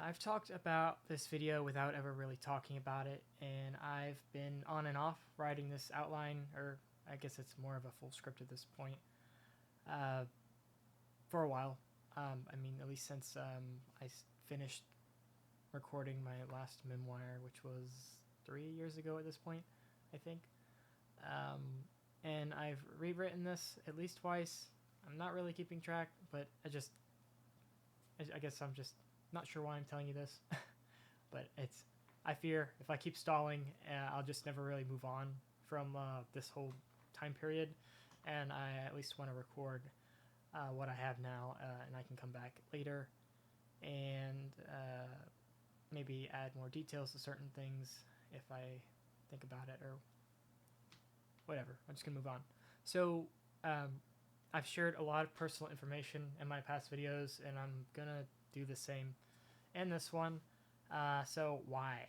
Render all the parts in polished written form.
I've talked about this video without ever really talking about it, and I've been on and off writing this outline, or I guess it's more of a full script at this point, uh, for a while. I mean, at least since finished recording my last memoir, which was 3 years ago at this point, I think. Um, and I've rewritten this at least twice. I'm not really keeping track, but I guess I'm just not sure why I'm telling you this, but I fear if I keep stalling, I'll just never really move on from this whole time period, and I at least want to record what I have now, and I can come back later and maybe add more details to certain things if I think about it or whatever. I'm just gonna move on. So I've shared a lot of personal information in my past videos, and I'm gonna do the same in this one. So why?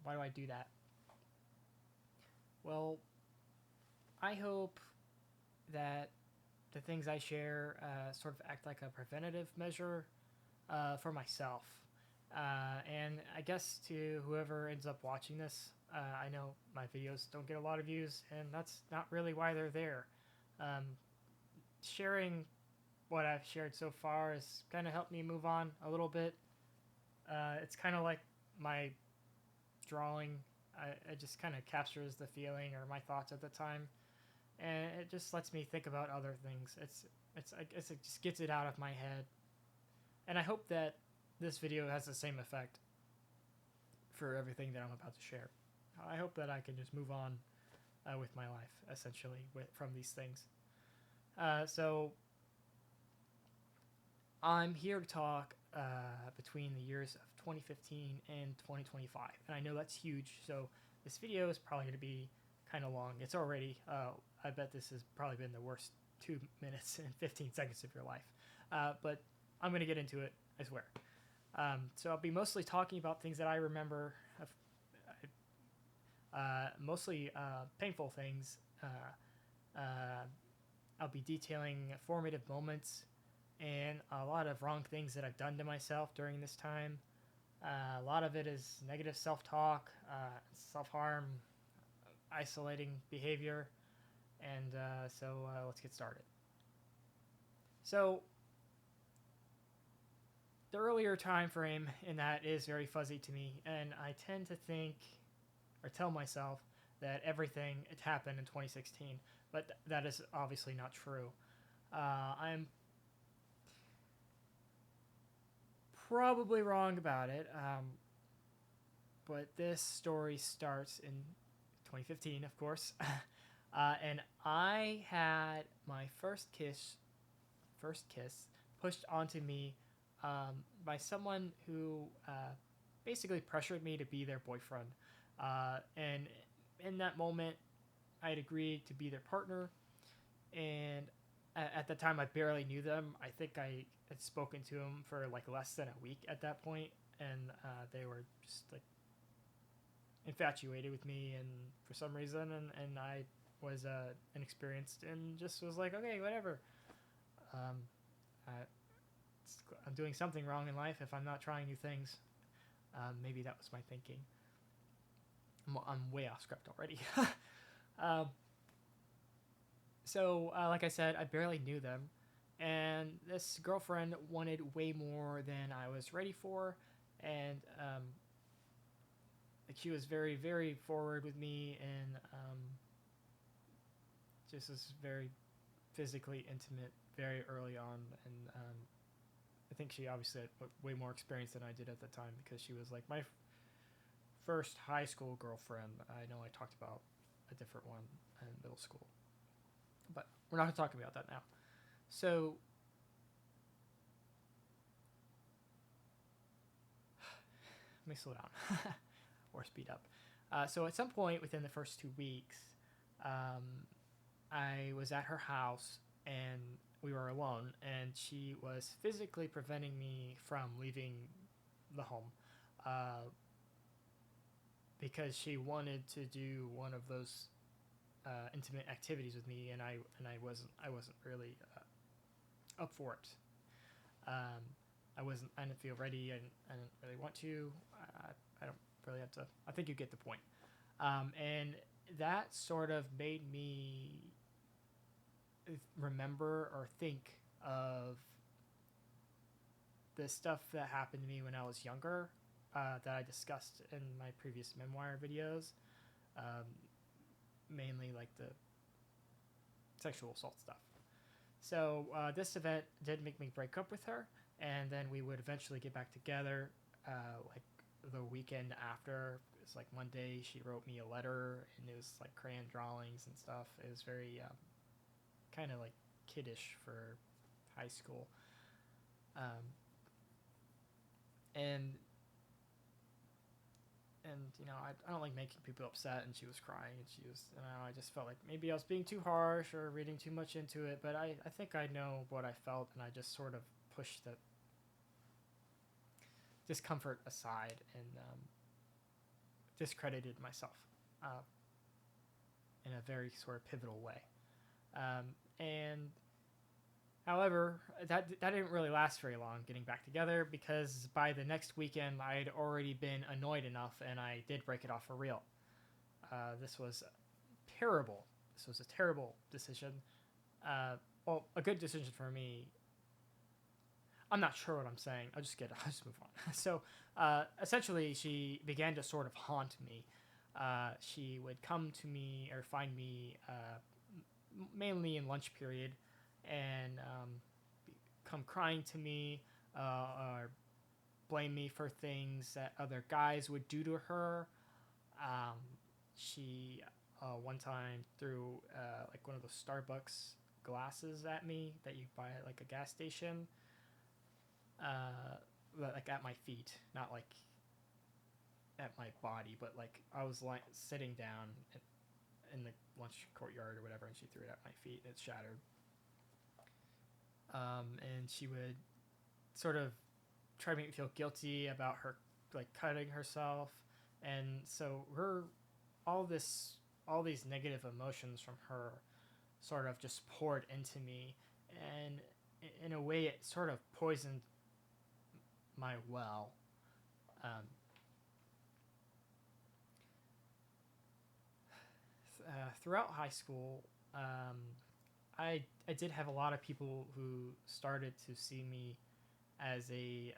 Why do I do that? Well, I hope that the things I share sort of act like a preventative measure for myself. And I guess to whoever ends up watching this, I know my videos don't get a lot of views, and that's not really why they're there. Sharing what I've shared so far has kind of helped me move on a little bit. It's kind of like my drawing. It just kind of captures the feeling or my thoughts at the time, and it just lets me think about other things. I guess it just gets it out of my head, and I hope that this video has the same effect for everything that I'm about to share. I hope that I can just move on with my life, essentially, from these things. So I'm here to talk between the years of 2015 and 2025, and I know that's huge, so this video is probably going to be kind of long. It's already, I bet this has probably been the worst 2 minutes and 15 seconds of your life, but I'm going to get into it, I swear. So I'll be mostly talking about things that I remember, mostly painful things. I'll be detailing formative moments and a lot of wrong things that I've done to myself during this time. A lot of it is negative self-talk, self-harm, isolating behavior, and so let's get started. So the earlier time frame in that is very fuzzy to me, and I tend to think or tell myself that everything had happened in 2016, but that is obviously not true. I'm probably wrong about it, but this story starts in 2015, of course, and I had my first kiss pushed onto me by someone who basically pressured me to be their boyfriend. And in that moment, I had agreed to be their partner. And at the time, I barely knew them. I think I had spoken to them for like less than a week at that point, and they were just like infatuated with me, and for some reason, and I was inexperienced and just was like, okay, whatever. Um, I, I'm doing something wrong in life if I'm not trying new things. Maybe that was my thinking. I'm way off script already. um, so, like I said, I barely knew them, and this girlfriend wanted way more than I was ready for, and like she was very, very forward with me, and just was very physically intimate very early on, and I think she obviously had way more experience than I did at the time because she was like my first high school girlfriend. I know I talked about a different one in middle school, but we're not going to talk about that now. So let me slow down or speed up. So at some point within the first 2 weeks, I was at her house and we were alone, and she was physically preventing me from leaving the home because she wanted to do one of those intimate activities with me, and I wasn't really up for it. Um, I didn't feel ready. I didn't really want to. I don't really have to. I think you get the point. And that sort of made me remember or think of the stuff that happened to me when I was younger, that I discussed in my previous memoir videos, um, mainly like the sexual assault stuff. So this event did make me break up with her, and then we would eventually get back together. Like the weekend after, it's like one day she wrote me a letter, and it was like crayon drawings and stuff. It was very kind of like kiddish for high school, um, and I don't like making people upset, and she was crying, and she was, I just felt like maybe I was being too harsh or reading too much into it, but I think I know what I felt, and I just sort of pushed the discomfort aside and discredited myself uh, in a very sort of pivotal way. And however, that didn't really last very long getting back together, because by the next weekend I had already been annoyed enough, and I did break it off for real. This was terrible. This was a terrible decision. Well, a good decision for me. I'm not sure what I'm saying. I'll just move on. So essentially, she began to sort of haunt me. She would come to me or find me mainly in lunch period, and come crying to me, or blame me for things that other guys would do to her. Um, she one time threw like one of those Starbucks glasses at me that you buy at like a gas station, like at my feet, not like at my body, but like I was sitting down in the lunch courtyard or whatever, and she threw it at my feet, and it shattered. And she would sort of try to make me feel guilty about her like cutting herself, and so all this all these negative emotions from her sort of just poured into me, and in a way it sort of poisoned my well. Um, Throughout high school, I did have a lot of people who started to see me as a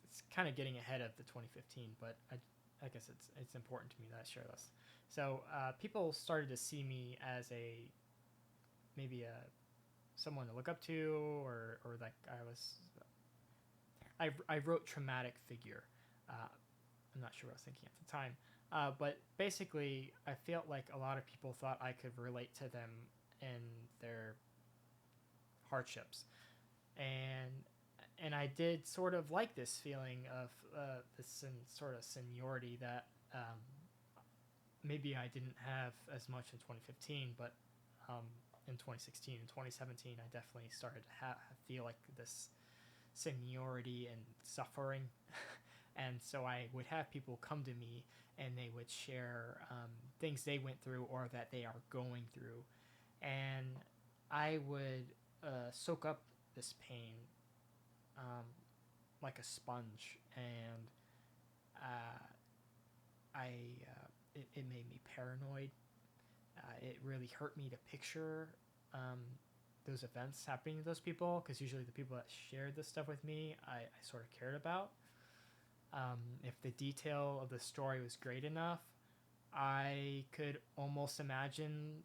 it's kind of getting ahead of the 2015, but I guess it's important to me that I share this. So people started to see me as maybe a someone to look up to, or like I wrote traumatic figure. I'm not sure what I was thinking at the time. But basically, I felt like a lot of people thought I could relate to them in their hardships, and I did sort of like this feeling of this sort of seniority that maybe I didn't have as much in 2015, but in 2016 and 2017, I definitely started to feel like this seniority and suffering. And so I would have people come to me, and they would share things they went through or that they are going through, and I would soak up this pain um, like a sponge, and uh, I it made me paranoid. It really hurt me to picture those events happening to those people, because usually the people that shared this stuff with me, I sort of cared about. If the detail of the story was great enough, I could almost imagine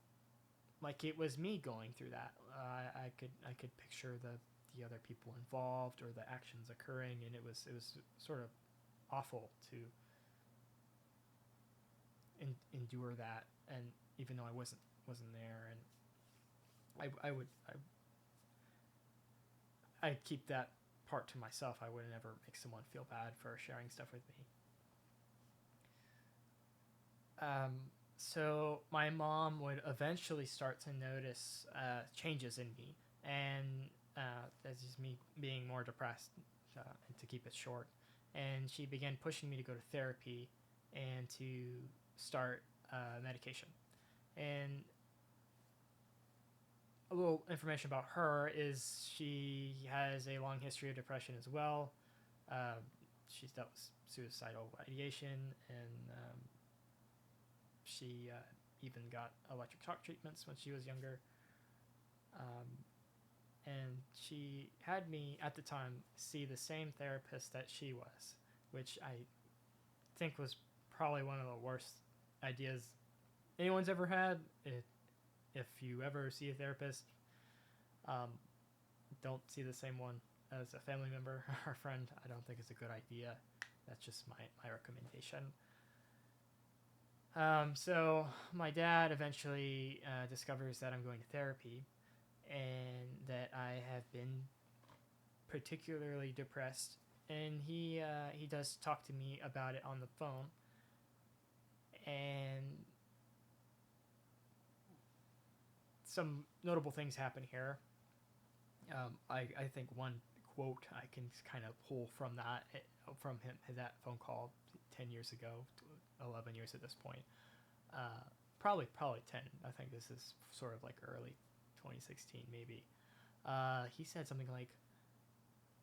like it was me going through that. I could picture the other people involved or the actions occurring, and it was sort of awful to endure that. And even though I wasn't there, and I'd keep that part to myself. I would never make someone feel bad for sharing stuff with me. So my mom would eventually start to notice changes in me, and that's just me being more depressed, to keep it short. And she began pushing me to go to therapy and to start medication. And a little information about her is she has a long history of depression as well. Um, she's dealt with suicidal ideation, and she even got electric shock treatments when she was younger. Um, and she had me at the time see the same therapist that she was, which I think was probably one of the worst ideas anyone's ever had. If you ever see a therapist, um, don't see the same one as a family member or friend. I don't think it's a good idea. That's just my recommendation. So my dad eventually discovers that I'm going to therapy and that I have been particularly depressed. And he does talk to me about it on the phone. And some notable things happen here. I think one quote I can kind of pull from from him, that phone call 10 years ago, 11 years at this point. Probably 10. I think this is sort of like early 2016 maybe. He said something like,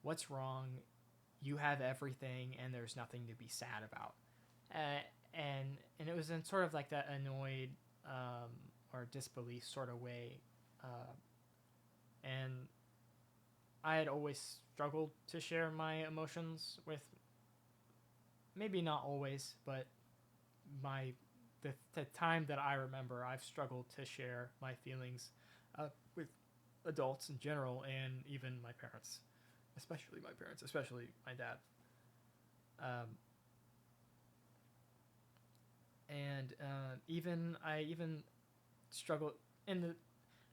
"What's wrong? You have everything, and there's nothing to be sad about." And it was in sort of like that annoyed or disbelief sort of way, and I had always struggled to share my emotions with, maybe not always, but the time that I remember, I've struggled to share my feelings with adults in general, and even my parents, especially my dad. Um, and even I even struggled in the.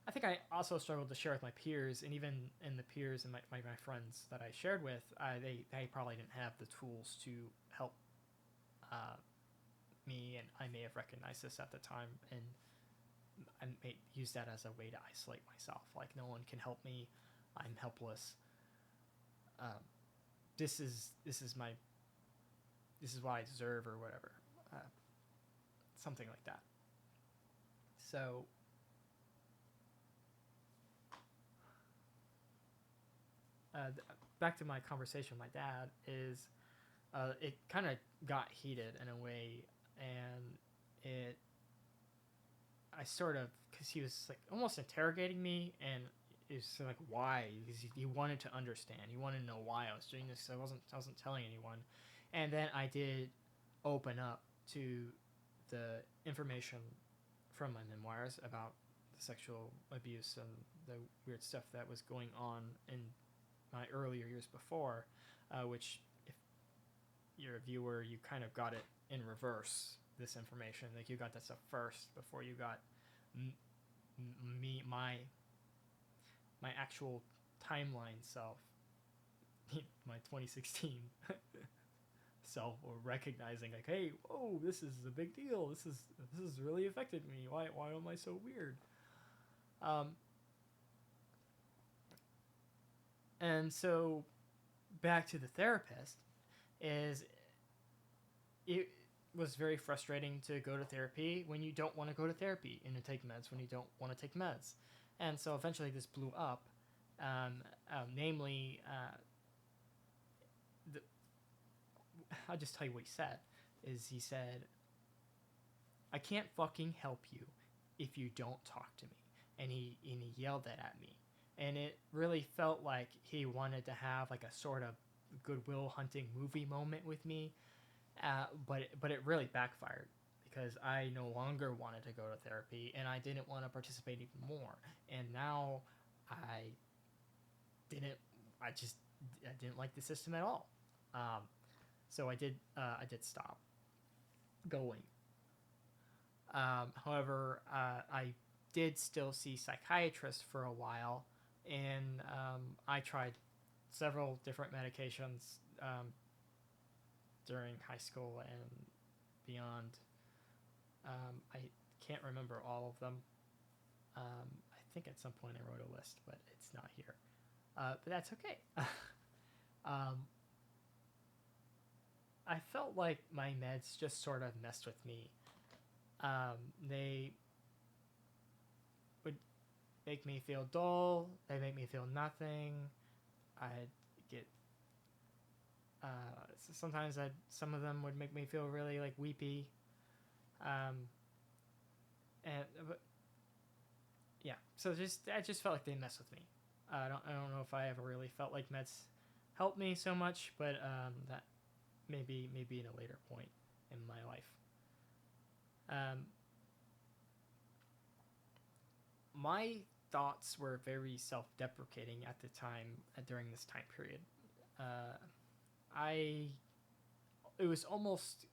I think I also struggled to share with my peers, and even in the peers and my friends that I shared with, they probably didn't have the tools to help me, and I may have recognized this at the time, and I may use that as a way to isolate myself. Like, no one can help me, I'm helpless. Um, this is what I deserve, or whatever, something like that. So back to my conversation with my dad is it kind of got heated in a way, and it I sort of, because he was like almost interrogating me, and it's like, why? Because he wanted to understand, he wanted to know why I was doing this. I wasn't telling anyone, and then I did open up to the information from my memoirs about the sexual abuse and the weird stuff that was going on in my earlier years before, which, if you're a viewer, you kind of got it in reverse. This information, like, you got that stuff first before you got me, my actual timeline self, my 2016 self, or recognizing like, hey, whoa, this is a big deal. This has really affected me. Why am I so weird? And so back to the therapist, is it was very frustrating to go to therapy when you don't want to go to therapy, and to take meds when you don't want to take meds. And so eventually this blew up. Namely, I'll just tell you what he said. He said, "I can't fucking help you if you don't talk to me." And he yelled that at me. And it really felt like he wanted to have like a sort of Goodwill Hunting movie moment with me. But it really backfired, because I no longer wanted to go to therapy, and I didn't want to participate even more. And now I didn't. I didn't like the system at all. So I did stop going. However, I did still see psychiatrists for a while, and I tried several different medications during high school and beyond. I can't remember all of them. I think at some point I wrote a list, but it's not here. But that's okay. I felt like my meds just sort of messed with me. They would make me feel dull. They make me feel nothing. I get sometimes some of them would make me feel really like weepy. Um, and but yeah, so I just felt like they mess with me. I don't know if I ever really felt like meds helped me so much, but that maybe in a later point in my life. Um, my thoughts were very self-deprecating at the time during this time period. Uh, I it was almost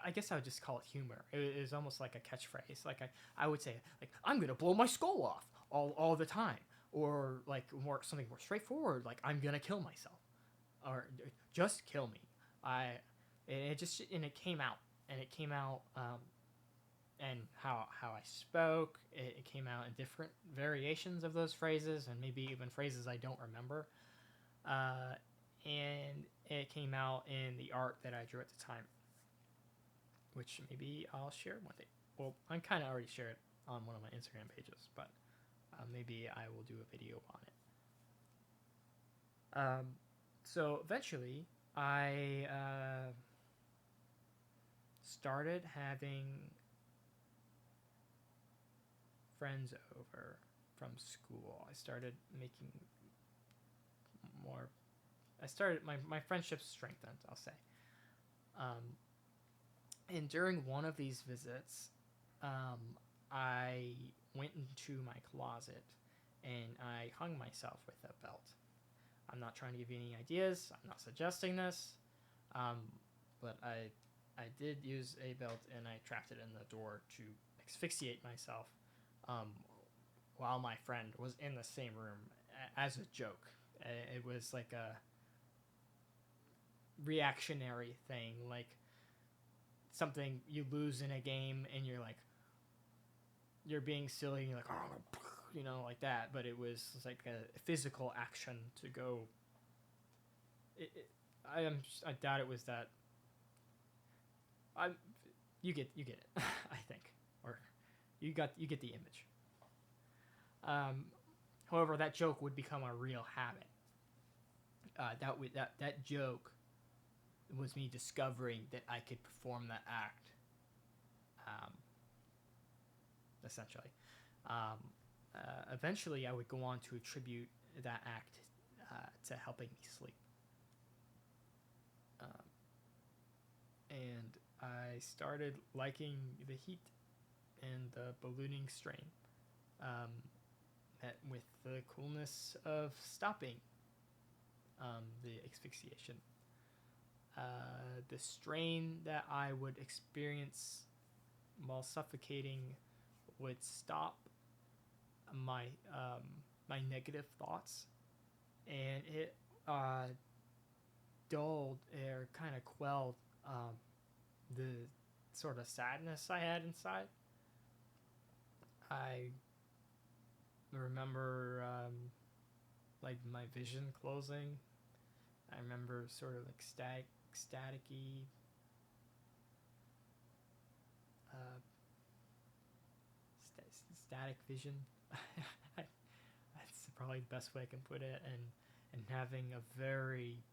I guess I would just call it humor. It was almost like a catchphrase. Like I would say like I'm gonna blow my skull off all the time, or like something more straightforward like I'm gonna kill myself, or just kill me. I and it came out and it came out and how I spoke. It came out in different variations of those phrases and maybe even phrases I don't remember. Uh, and it came out in the art that I drew at the time, which maybe I'll share one day. Well, I kind of already shared it on one of my Instagram pages, but maybe I will do a video on it. So eventually, I started having friends over from school. I started making more. I started my friendships strengthened. I'll say. Um, and during one of these visits, I went into my closet and I hung myself with a belt. I'm not trying to give you any ideas. I'm not suggesting this, um, but I did use a belt and I trapped it in the door to asphyxiate myself um, while my friend was in the same room as a joke. It was like a reactionary thing, like something you lose in a game and you're being silly and you're like, oh, you know, like that. But it was like a physical action to go. I doubt it was that. You get it. I think, or you get the image. However, that joke would become a real habit. That joke was me discovering that I could perform that act. Um, Essentially, um, eventually, I would go on to attribute that act to helping me sleep. Um, and I started liking the heat and the ballooning strain, met with the coolness of stopping the asphyxiation. The strain that I would experience while suffocating would stop my my negative thoughts, and it dulled or kind of quelled the sort of sadness I had inside. I remember like my vision closing. I remember sort of like staticky uh, static vision. That's probably the best way I can put it, and having a very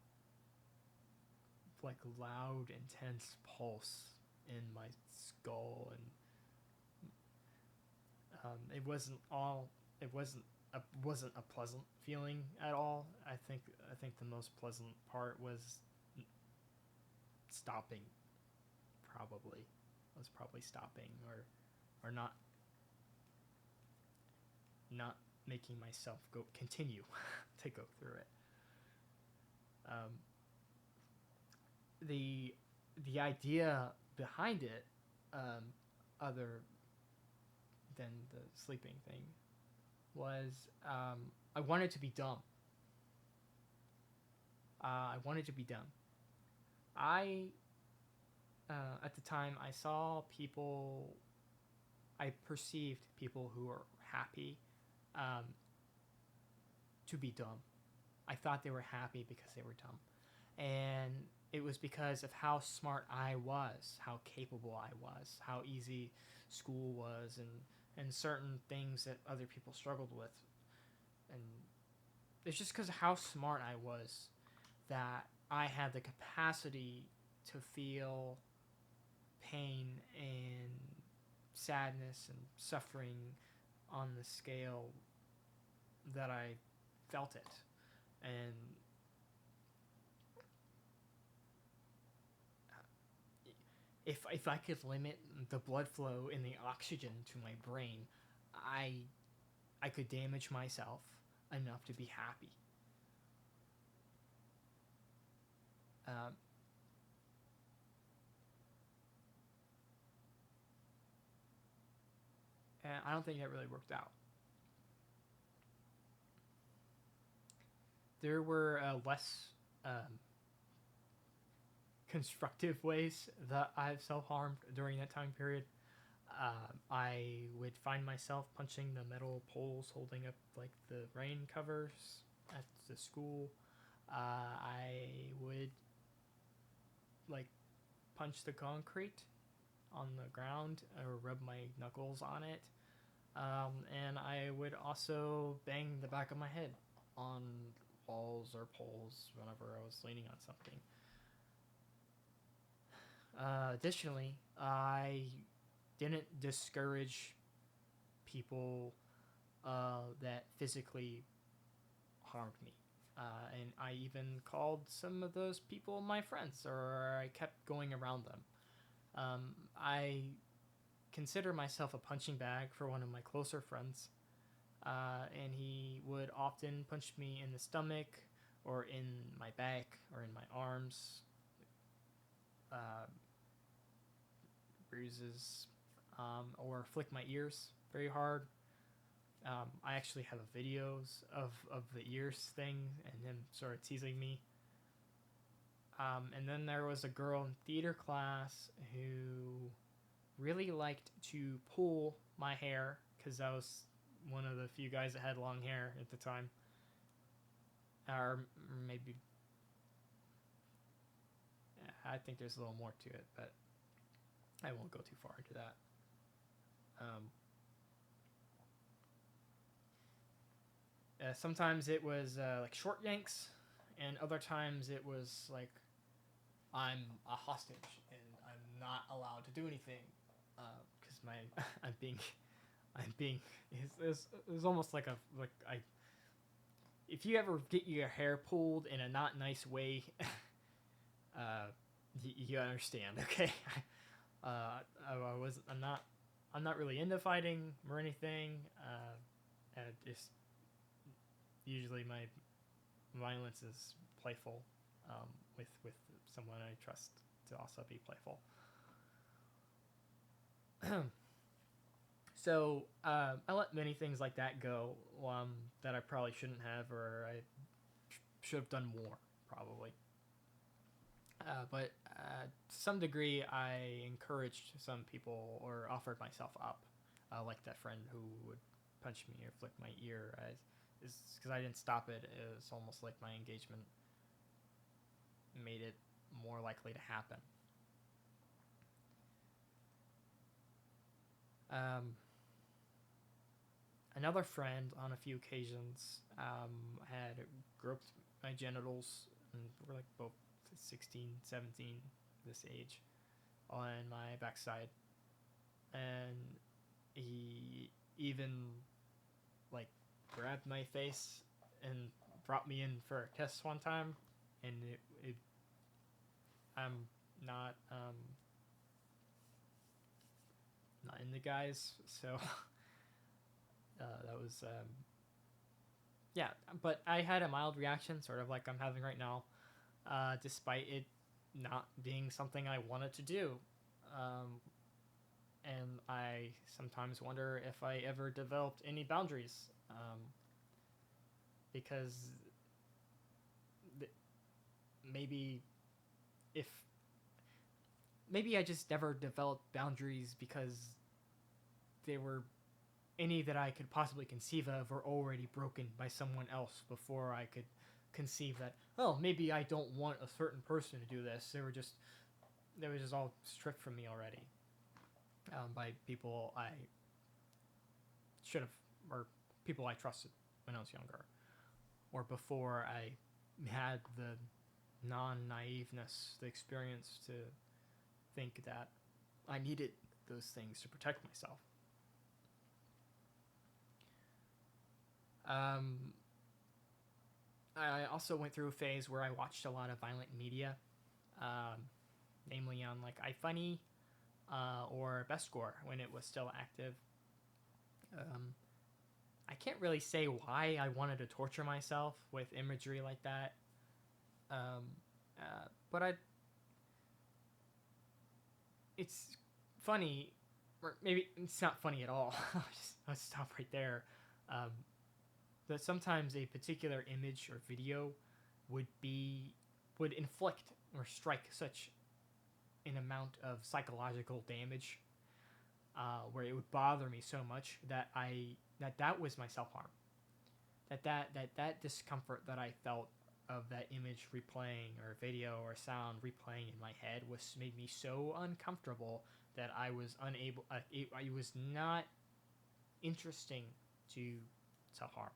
like loud, intense pulse in my skull, and it wasn't a pleasant feeling at all. I think the most pleasant part was stopping. Probably was probably stopping or not making myself continue to go through it. Um, the idea behind it, other than the sleeping thing, was I wanted to be dumb. I wanted to be dumb. I At the time I saw people. I perceived people who were happy um, to be dumb. I thought they were happy because they were dumb. And it was because of how smart I was, how capable I was, how easy school was, and certain things that other people struggled with. And it's just because of how smart I was that I had the capacity to feel pain and sadness and suffering on the scale that I felt it. And if I could limit the blood flow and the oxygen to my brain, I I could damage myself enough to be happy. Um, and I don't think that really worked out. There were less constructive ways that I've self harmed during that time period. I would find myself punching the metal poles holding up like the rain covers at the school. I would like punch the concrete on the ground or rub my knuckles on it. And I would also bang the back of my head on walls or poles whenever I was leaning on something. Additionally, I didn't discourage people that physically harmed me. And I even called some of those people my friends, or I kept going around them. I consider myself a punching bag for one of my closer friends, and he would often punch me in the stomach, or in my back, or in my arms. Uh, Bruises, or flick my ears very hard. I actually have videos of the ears thing and him sort of teasing me. And then there was a girl in theater class who really liked to pull my hair because I was one of the few guys that had long hair at the time. Or maybe, I think there's a little more to it, but I won't go too far into that. Sometimes it was like short yanks, and other times it was like I'm a hostage and I'm not allowed to do anything because my I'm being it's almost like a like I if you ever get your hair pulled in a not nice way, you understand, okay? I'm not really into fighting or anything. Just usually my violence is playful, with someone I trust to also be playful. So I let many things like that go, that I probably shouldn't have, or I should have done more, probably. But to some degree, I encouraged some people or offered myself up, like that friend who would punch me or flick my ear. Because I didn't stop it. It was almost like my engagement made it more likely to happen. Another friend, on a few occasions, had groped my genitals, and we're like both 16, 17, this age, on my backside. And he even like grabbed my face and brought me in for a kiss one time, and I'm not not into guys, so that was yeah. But I had a mild reaction, sort of like I'm having right now, despite it not being something I wanted to do. Um, and I sometimes wonder if I ever developed any boundaries, because th- maybe if maybe I just never developed boundaries because they were any that I could possibly conceive of were already broken by someone else before I could conceive that. Oh, maybe I don't want a certain person to do this. They were just all stripped from me already, by people I should have, or people I trusted when I was younger, or before I had the non-naiveness, the experience to think that I needed those things to protect myself. I also went through a phase where I watched a lot of violent media, um, namely on like iFunny or BestScore when it was still active. Um, I can't really say why I wanted to torture myself with imagery like that, um, but it's funny, or maybe it's not funny at all. I'll stop right there. Um, that sometimes a particular image or video would inflict or strike such an amount of psychological damage, where it would bother me so much that that was my self-harm. That discomfort that I felt of that image replaying, or video or sound replaying in my head, made me so uncomfortable that I was unable. It was not interesting to self-harm,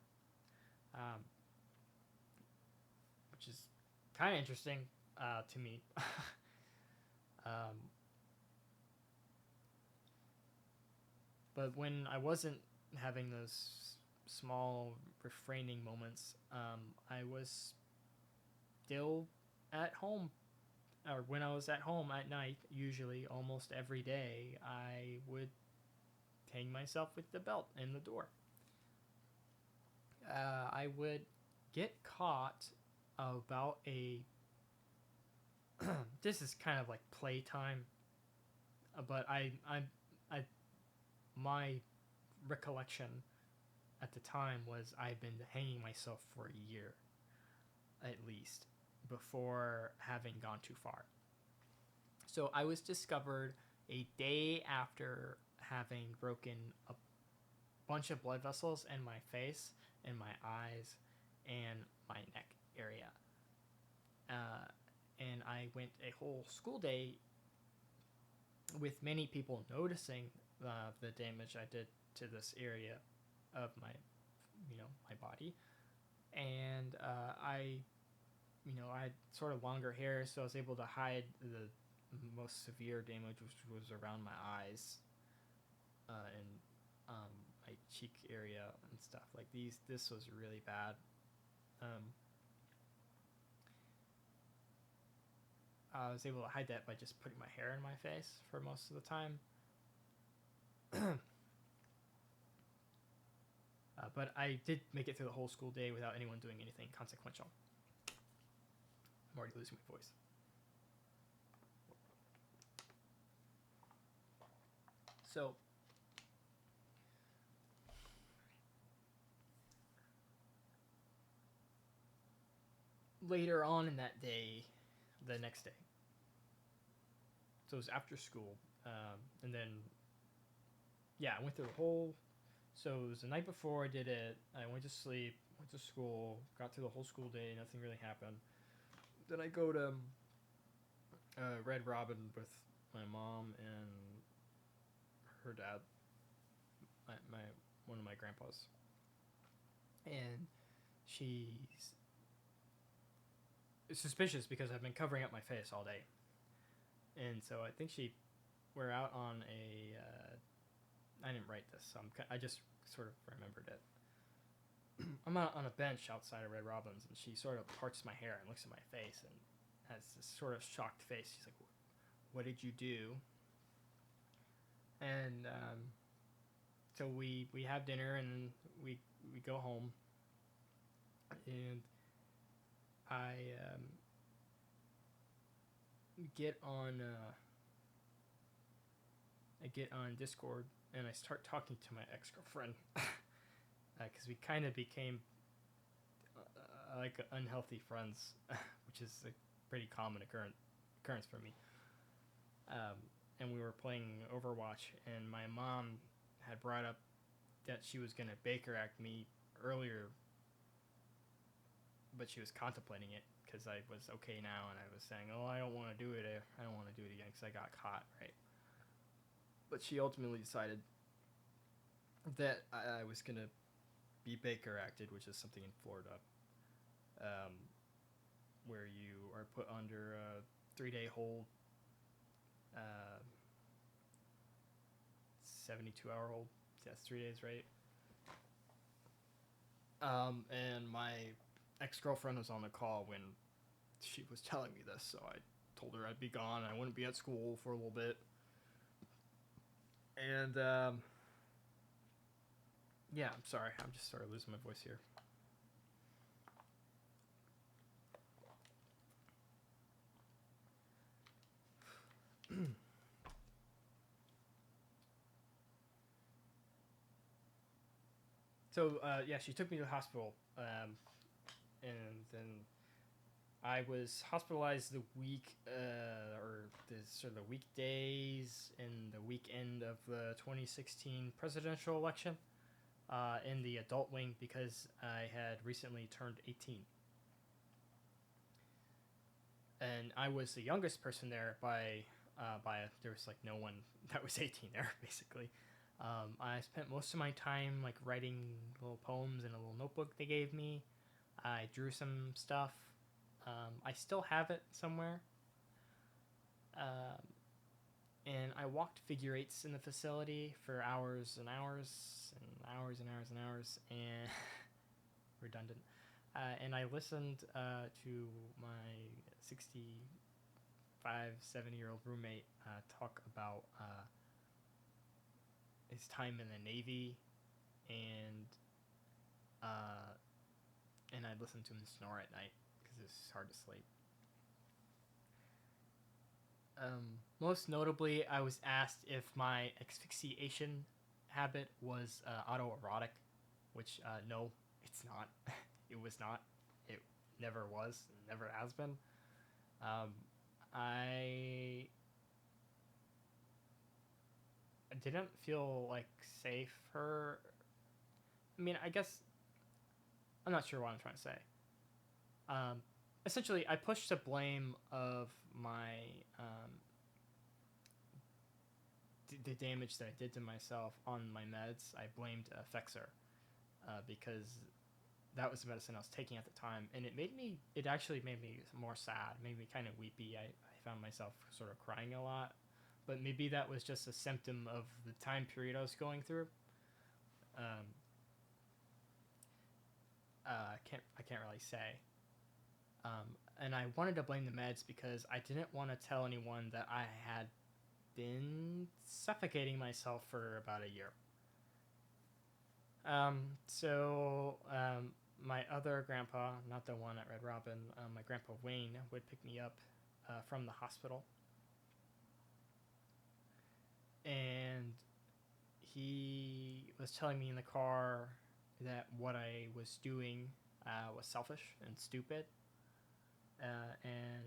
which is kind of interesting to me. But when I wasn't having those small refraining moments, I was still at home, or when I was at home at night, usually almost every day, I would hang myself with the belt in the door. I would get caught about a this is kind of like playtime, but I my recollection at the time was I'd been hanging myself for a year at least before having gone too far. So I was discovered a day after having broken a bunch of blood vessels in my face, in my eyes, and my neck area. And I went a whole school day with many people noticing the damage I did to this area of my body. And I had sort of longer hair, so I was able to hide the most severe damage, which was around my eyes and my cheek area and stuff like these. This was really bad. I was able to hide that by just putting my hair in my face for most of the time. But I did make it through the whole school day without anyone doing anything consequential. I'm already losing my voice. So, later on in that day, the next day, so it was after school, and then, yeah, I went through the whole, so it was the night before I did it, I went to sleep, went to school, got through the whole school day, nothing really happened. Then I go to Red Robin with my mom and her dad, my one of my grandpas, and she's suspicious because I've been covering up my face all day, and so I think we're out on a I didn't write this, so I just sort of remembered it. I'm out on a bench outside of Red Robin's, and she sort of parts my hair and looks at my face and has this sort of shocked face. She's like, "What did you do?" And so we have dinner, and we go home, and I get on Discord, and I start talking to my ex-girlfriend because we kind of became like unhealthy friends, which is a pretty common occurrence for me. And we were playing Overwatch, and my mom had brought up that she was going to Baker Act me earlier, but she was contemplating it because I was okay now, and I was saying, "Oh, I don't want to do it. I don't want to do it again because I got caught, right?" But she ultimately decided that I was gonna be Baker acted, which is something in Florida, um, where you are put under a 3-day hold, uh, 72-hour hold. Yes, 3 days, right? And my ex-girlfriend was on the call when she was telling me this, so I told her I'd be gone. I wouldn't be at school for a little bit, and yeah, I'm sorry. I'm just sort of losing my voice here. So yeah, she took me to the hospital, and then I was hospitalized the week, or the sort of the weekdays and the weekend of the 2016 presidential election, in the adult wing because I had recently turned 18. And I was the youngest person there there was like no one that was 18 there basically. I spent most of my time like writing little poems in a little notebook they gave me. I drew some stuff. I still have it somewhere. Um, and I walked figure eights in the facility for hours and hours and hours and hours and hours and redundant. And I listened to my 65, 70-year-old roommate talk about his time in the Navy, and uh, and I'd listen to him snore at night because it's hard to sleep. Most notably, I was asked if my asphyxiation habit was autoerotic, which no, it's not. It was not. It never was. Never has been. Um, I didn't feel like safer. I mean, I guess I'm not sure what I'm trying to say. Um, Essentially, I pushed the blame of my the damage that I did to myself on my meds. I blamed Fexer because that was the medicine I was taking at the time, and it actually made me more sad, made me kind of weepy. I found myself sort of crying a lot, but maybe that was just a symptom of the time period I was going through. Um, I can't really say. And I wanted to blame the meds because I didn't want to tell anyone that I had been suffocating myself for about a year. My other grandpa, not the one at Red Robin, my grandpa Wayne, would pick me up from the hospital. And he was telling me in the car that what I was doing was selfish and stupid. And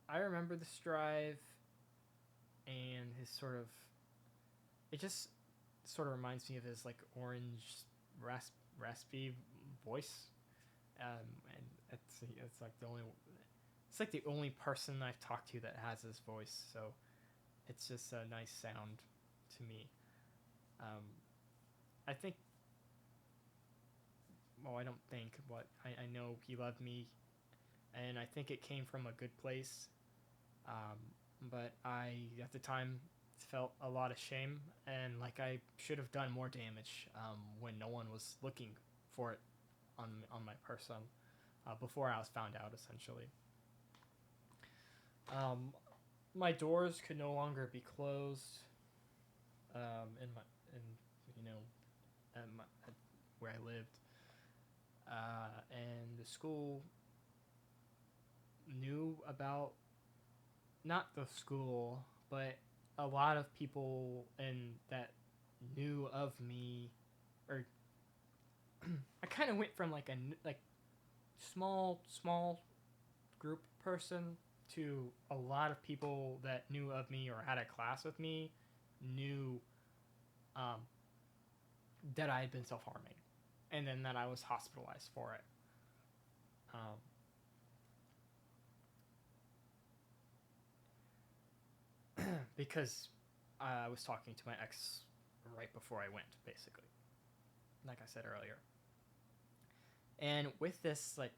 I remember this drive and his sort of. It just sort of reminds me of his like orange raspy voice, and it's like the only person I've talked to that has his voice. So it's just a nice sound to me. Um, I think. Well, I don't think, but I know he loved me, and I think it came from a good place. Um, but I at the time felt a lot of shame and like I should have done more damage when no one was looking for it on my person before I was found out. Essentially, um, my doors could no longer be closed in my in you know at where I lived, and the school knew about not the school but a lot of people and that knew of me, or I kind of went from like like small group person to a lot of people that knew of me or had a class with me knew um, that I had been self harming, and then that I was hospitalized for it. Because I was talking to my ex right before I went, basically, like I said earlier. And with this, like,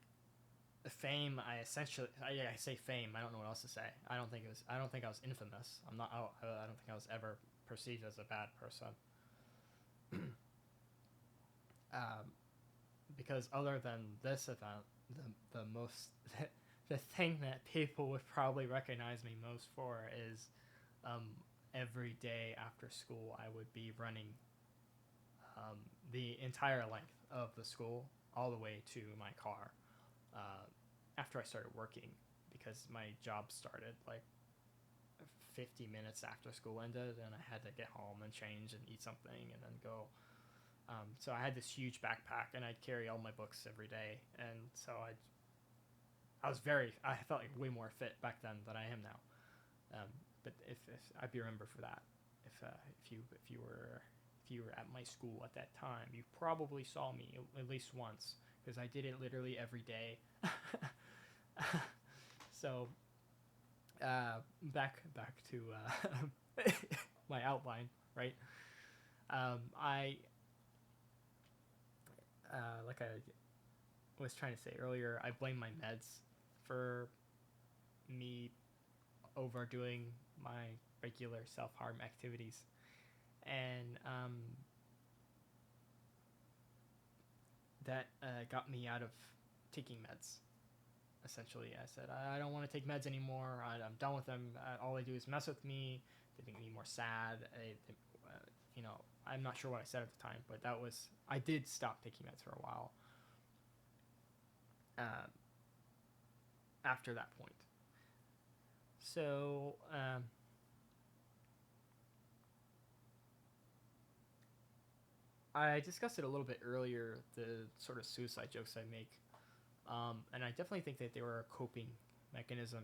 fame, I say fame. I don't know what else to say. I don't think I was infamous. I don't think I was ever perceived as a bad person. um, because other than this event, the most the thing that people would probably recognize me most for is um, every day after school I would be running the entire length of the school all the way to my car after I started working, because my job started like 50 minutes after school ended, and I had to get home and change and eat something and then go. So I had this huge backpack, and I'd carry all my books every day, and so I felt like way more fit back then than I am now. But if I'd be remembered for that, if you were at my school at that time, you probably saw me at least once, because I did it literally every day. So back to my outline, right? I like I was trying to say earlier, I blame my meds for me overdoing my regular self-harm activities, and that got me out of taking meds. Essentially, I said, I don't want to take meds anymore. I'm done with them. All they do is mess with me. They make me more sad. I'm not sure what I said at the time, but I did stop taking meds for a while after that point. So I discussed it a little bit earlier, the sort of suicide jokes I make. And I definitely think that they were a coping mechanism.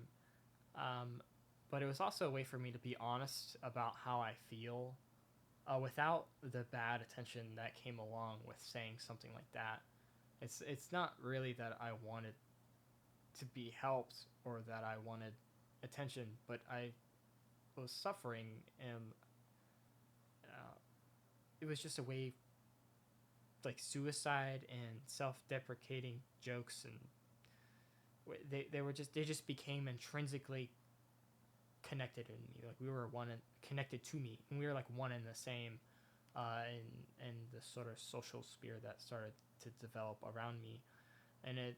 But it was also a way for me to be honest about how I feel without the bad attention that came along with saying something like that. It's not really that I wanted to be helped or that I wanted attention, but I was suffering, and it was just a way, like suicide and self-deprecating jokes, and they just became intrinsically connected in me. Like we were connected to me, and we were like one and the same in the sort of social sphere that started to develop around me. And it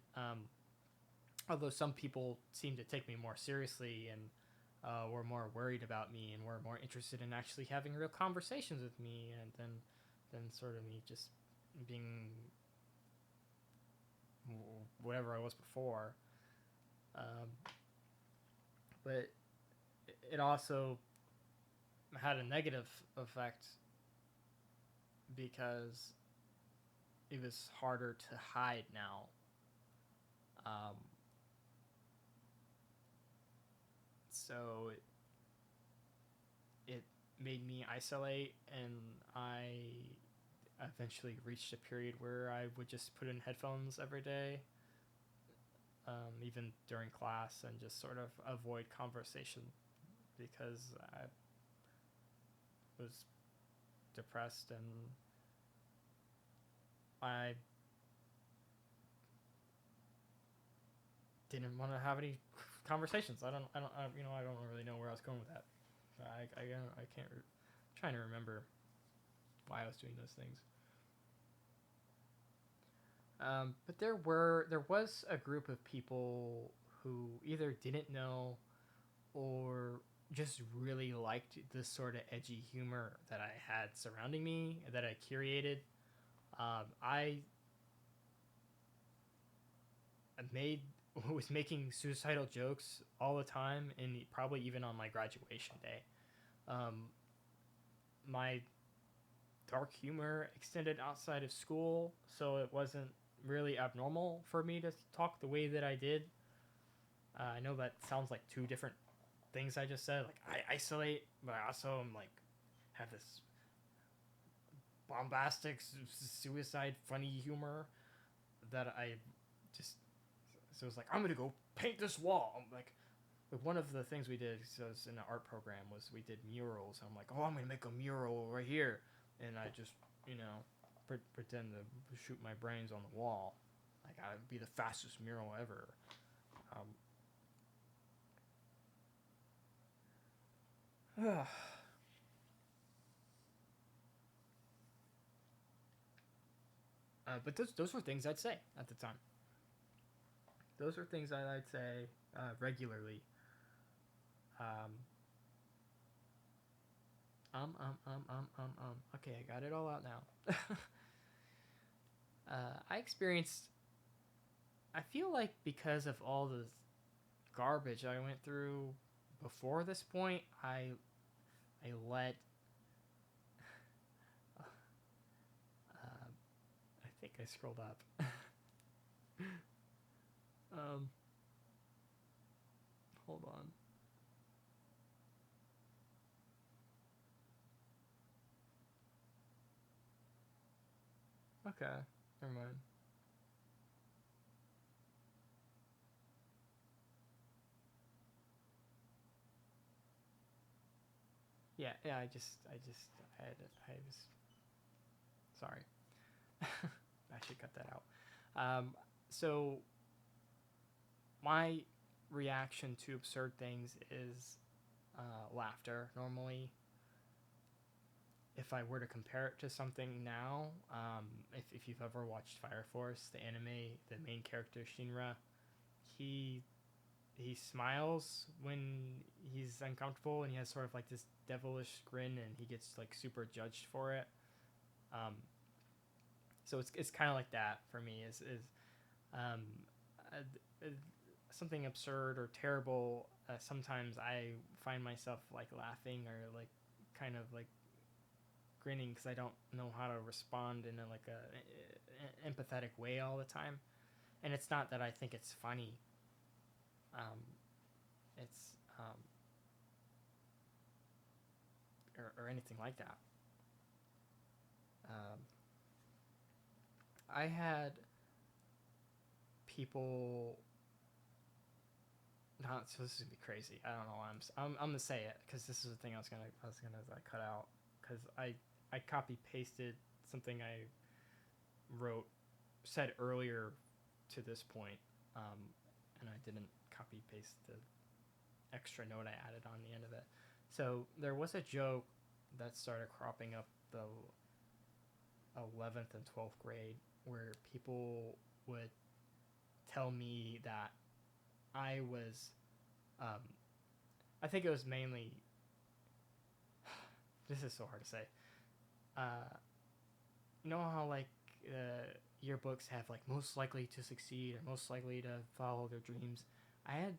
although some people seemed to take me more seriously and were more worried about me and were more interested in actually having real conversations with me, and then sort of me just being whatever I was before. But it also had a negative effect because it was harder to hide now. So it made me isolate, and I eventually reached a period where I would just put in headphones every day, even during class, and just sort of avoid conversation because I was depressed, and I didn't want to have any conversations. I don't really know where I was going with that. I can't. I'm trying to remember why I was doing those things. But there was a group of people who either didn't know or just really liked this sort of edgy humor that I had surrounding me, that I curated. I was making suicidal jokes all the time, and probably even on my graduation day. My dark humor extended outside of school, so it wasn't really abnormal for me to talk the way that I did. I know that sounds like two different things I just said. Like, I isolate, but I also am like have this bombastic suicide funny humor that I just, so it's like, I'm gonna go paint this wall. I'm like one of the things we did, so was in an art program, was we did murals. I'm like, oh, I'm gonna make a mural right here, and I just, you know, pretend to shoot my brains on the wall. Like I'd be the fastest mural ever. Um, but those were things I'd say at the time. Those are things that I'd say regularly. Um, Okay, I got it all out now. I experienced. I feel like because of all the garbage I went through before this point, I let. I think I scrolled up. um, Hold on. Okay, never mind. Yeah, yeah. I was sorry. I should cut that out. So my reaction to absurd things is laughter. Normally, if I were to compare it to something now, if you've ever watched Fire Force, the anime, the main character Shinra, he he smiles when he's uncomfortable, and he has sort of like this devilish grin, and he gets like super judged for it. Um, so it's kind of like that for me. Is um, uh, something absurd or terrible. Sometimes I find myself like laughing or like kind of like grinning because I don't know how to respond in a empathetic way all the time. And it's not that I think it's funny. Um, it's or anything like that. Um, I had people. Not so this is gonna be crazy. I don't know. I'm gonna say it because this is the thing I was gonna like, cut out because I copy pasted something I wrote said earlier to this point, um, and I didn't copy paste the extra note I added on the end of it. So there was a joke that started cropping up the 11th and 12th grade where people would tell me that I was, um, I think it was mainly, this is so hard to say. Uh, you know how like yearbooks have like most likely to succeed or most likely to follow their dreams? I had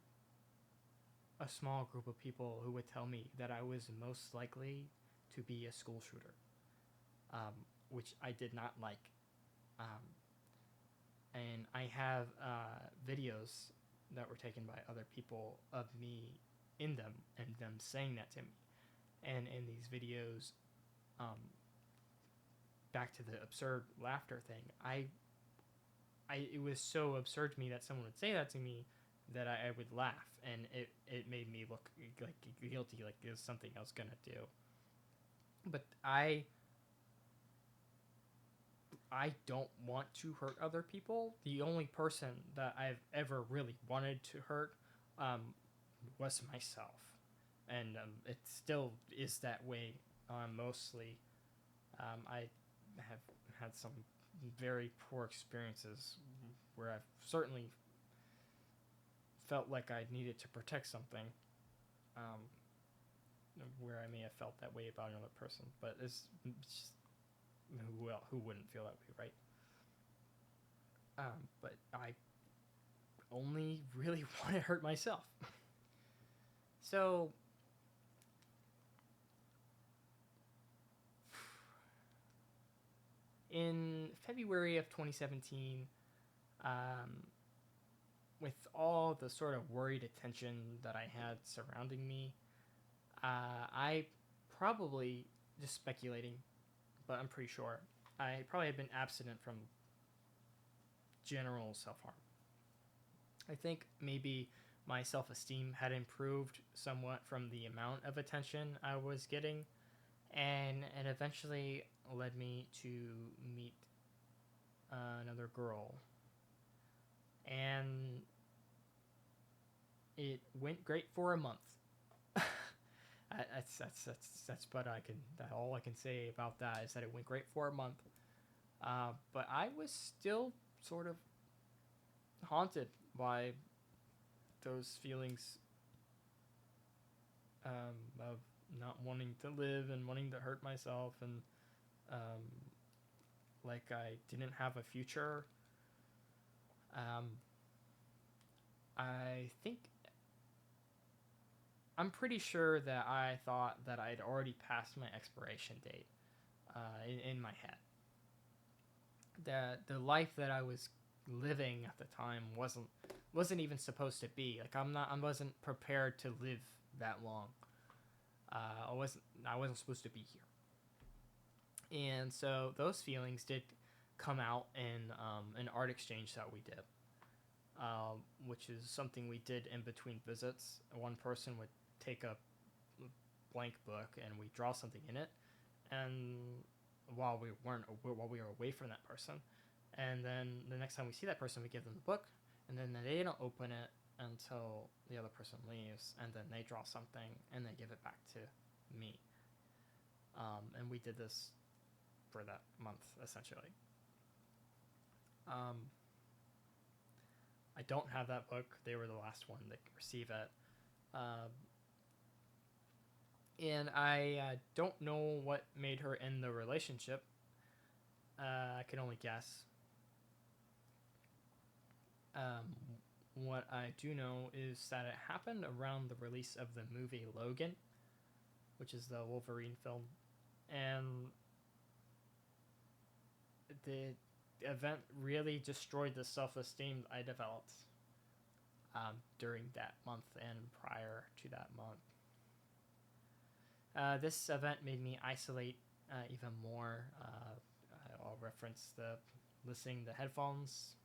a small group of people who would tell me that I was most likely to be a school shooter, um, which I did not like. Um, and I have videos that were taken by other people of me in them and them saying that to me. And in these videos, um, back to the absurd laughter thing, it was so absurd to me that someone would say that to me that I would laugh, and it made me look like guilty, like it was something I was gonna do. But I don't want to hurt other people. The only person that I've ever really wanted to hurt um, was myself, and it still is that way. Mostly, I have had some very poor experiences where I've certainly felt like I needed to protect something, um, where I may have felt that way about another person. But it's just, who wouldn't feel that way, right? But I only really want to hurt myself. So in February of 2017, um, with all the sort of worried attention that I had surrounding me, I probably, just speculating, but I'm pretty sure, I probably had been abstinent from general self harm. I think maybe my self esteem had improved somewhat from the amount of attention I was getting, and it eventually led me to meet another girl, and it went great for a month. That's what I can. All I can say about that is that it went great for a month. But I was still sort of haunted by those feelings of not wanting to live and wanting to hurt myself, and um, like I didn't have a future. Um, I think I'm pretty sure that I thought that I'd already passed my expiration date in my head. That the life that I was living at the time wasn't even supposed to be. Like I wasn't prepared to live that long. I wasn't supposed to be here. And so those feelings did come out in an art exchange that we did, which is something we did in between visits. One person would take a blank book and we draw something in it, and while we were away from that person, and then the next time we see that person, we give them the book, and then they don't open it until the other person leaves, and then they draw something and they give it back to me. And we did this for that month essentially. Um, I don't have that book. They were the last one that could receive it. Um, and I don't know what made her end the relationship. I can only guess. What I do know is that it happened around the release of the movie Logan, which is the Wolverine film, and the event really destroyed the self-esteem I developed during that month and prior to that month. This event made me isolate even more. I'll reference the listening to headphones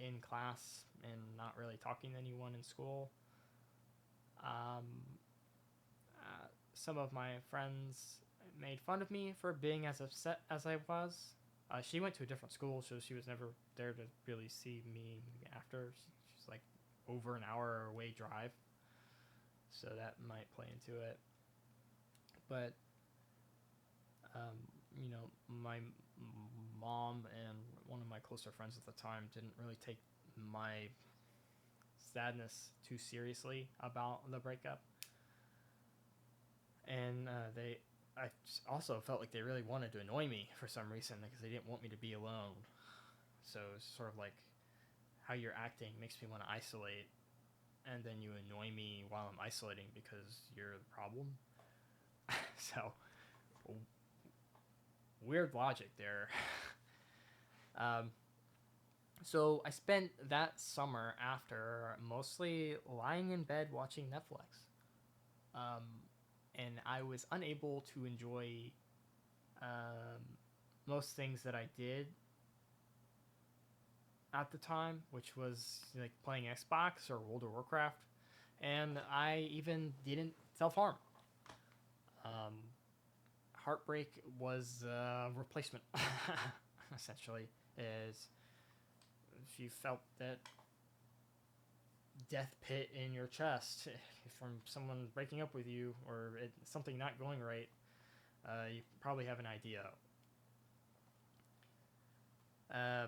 in class and not really talking to anyone in school. Um, some of my friends made fun of me for being as upset as I was. She went to a different school, so she was never there to really see me after. She's like over an hour away drive, so that might play into it. But you know, my mom and one of my closer friends at the time didn't really take my sadness too seriously about the breakup, and I also felt like they really wanted to annoy me for some reason because they didn't want me to be alone. So it's sort of like how you're acting makes me want to isolate, and then you annoy me while I'm isolating because you're the problem. So weird logic there. um, so I spent that summer after mostly lying in bed watching Netflix. Um, and I was unable to enjoy um, most things that I did at the time, which was like playing Xbox or World of Warcraft, and I even didn't self harm. Um, Heartbreak was a replacement, essentially. Is if you felt that death pit in your chest from someone breaking up with you or something not going right, you probably have an idea. Uh,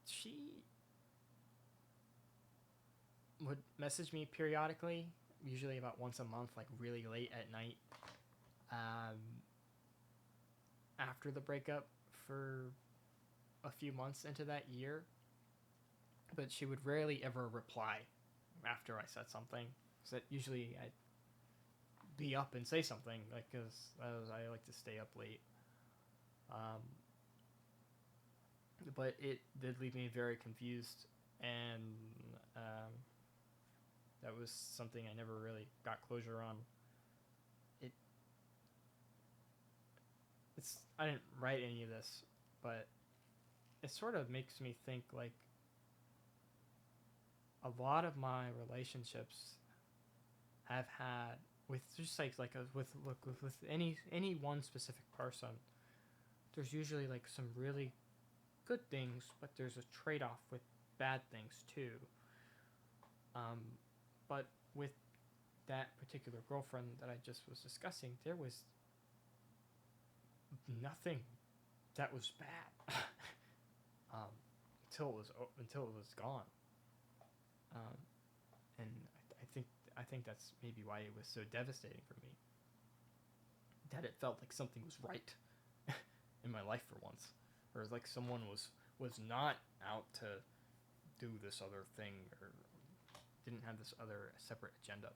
she would message me periodically, usually about once a month, like really late at night, um, after the breakup for a few months into that year. But she would rarely ever reply after I said something. So usually I'd be up and say something, like, because I like to stay up late. Um, but it did leave me very confused, and that was something I never really got closure on. It it's I didn't write any of this, but it sort of makes me think like a lot of my relationships have had with just with any one specific person, there's usually like some really good things, but there's a trade-off with bad things too. Um, but with that particular girlfriend that I just was discussing, there was nothing that was bad um, until it was gone. Um, and I think that's maybe why it was so devastating for me. That it felt like something was right in my life for once, or like someone was not out to do this other thing or didn't have this other separate agenda.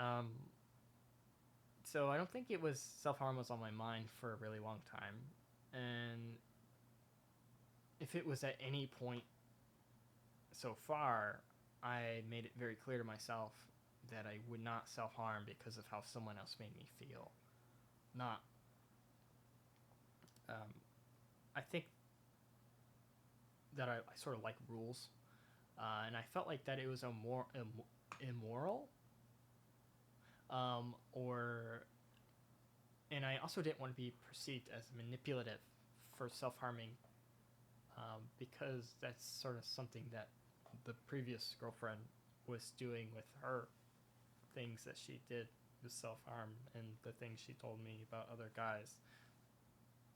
Um, so I don't think it was self-harm was on my mind for a really long time, and if it was at any point so far, I made it very clear to myself that I would not self-harm because of how someone else made me feel. Not. I think that I sort of like rules, and I felt like that it was immoral, or, and I also didn't want to be perceived as manipulative for self-harming, because that's sort of something that the previous girlfriend was doing with her things that she did with self-harm and the things she told me about other guys.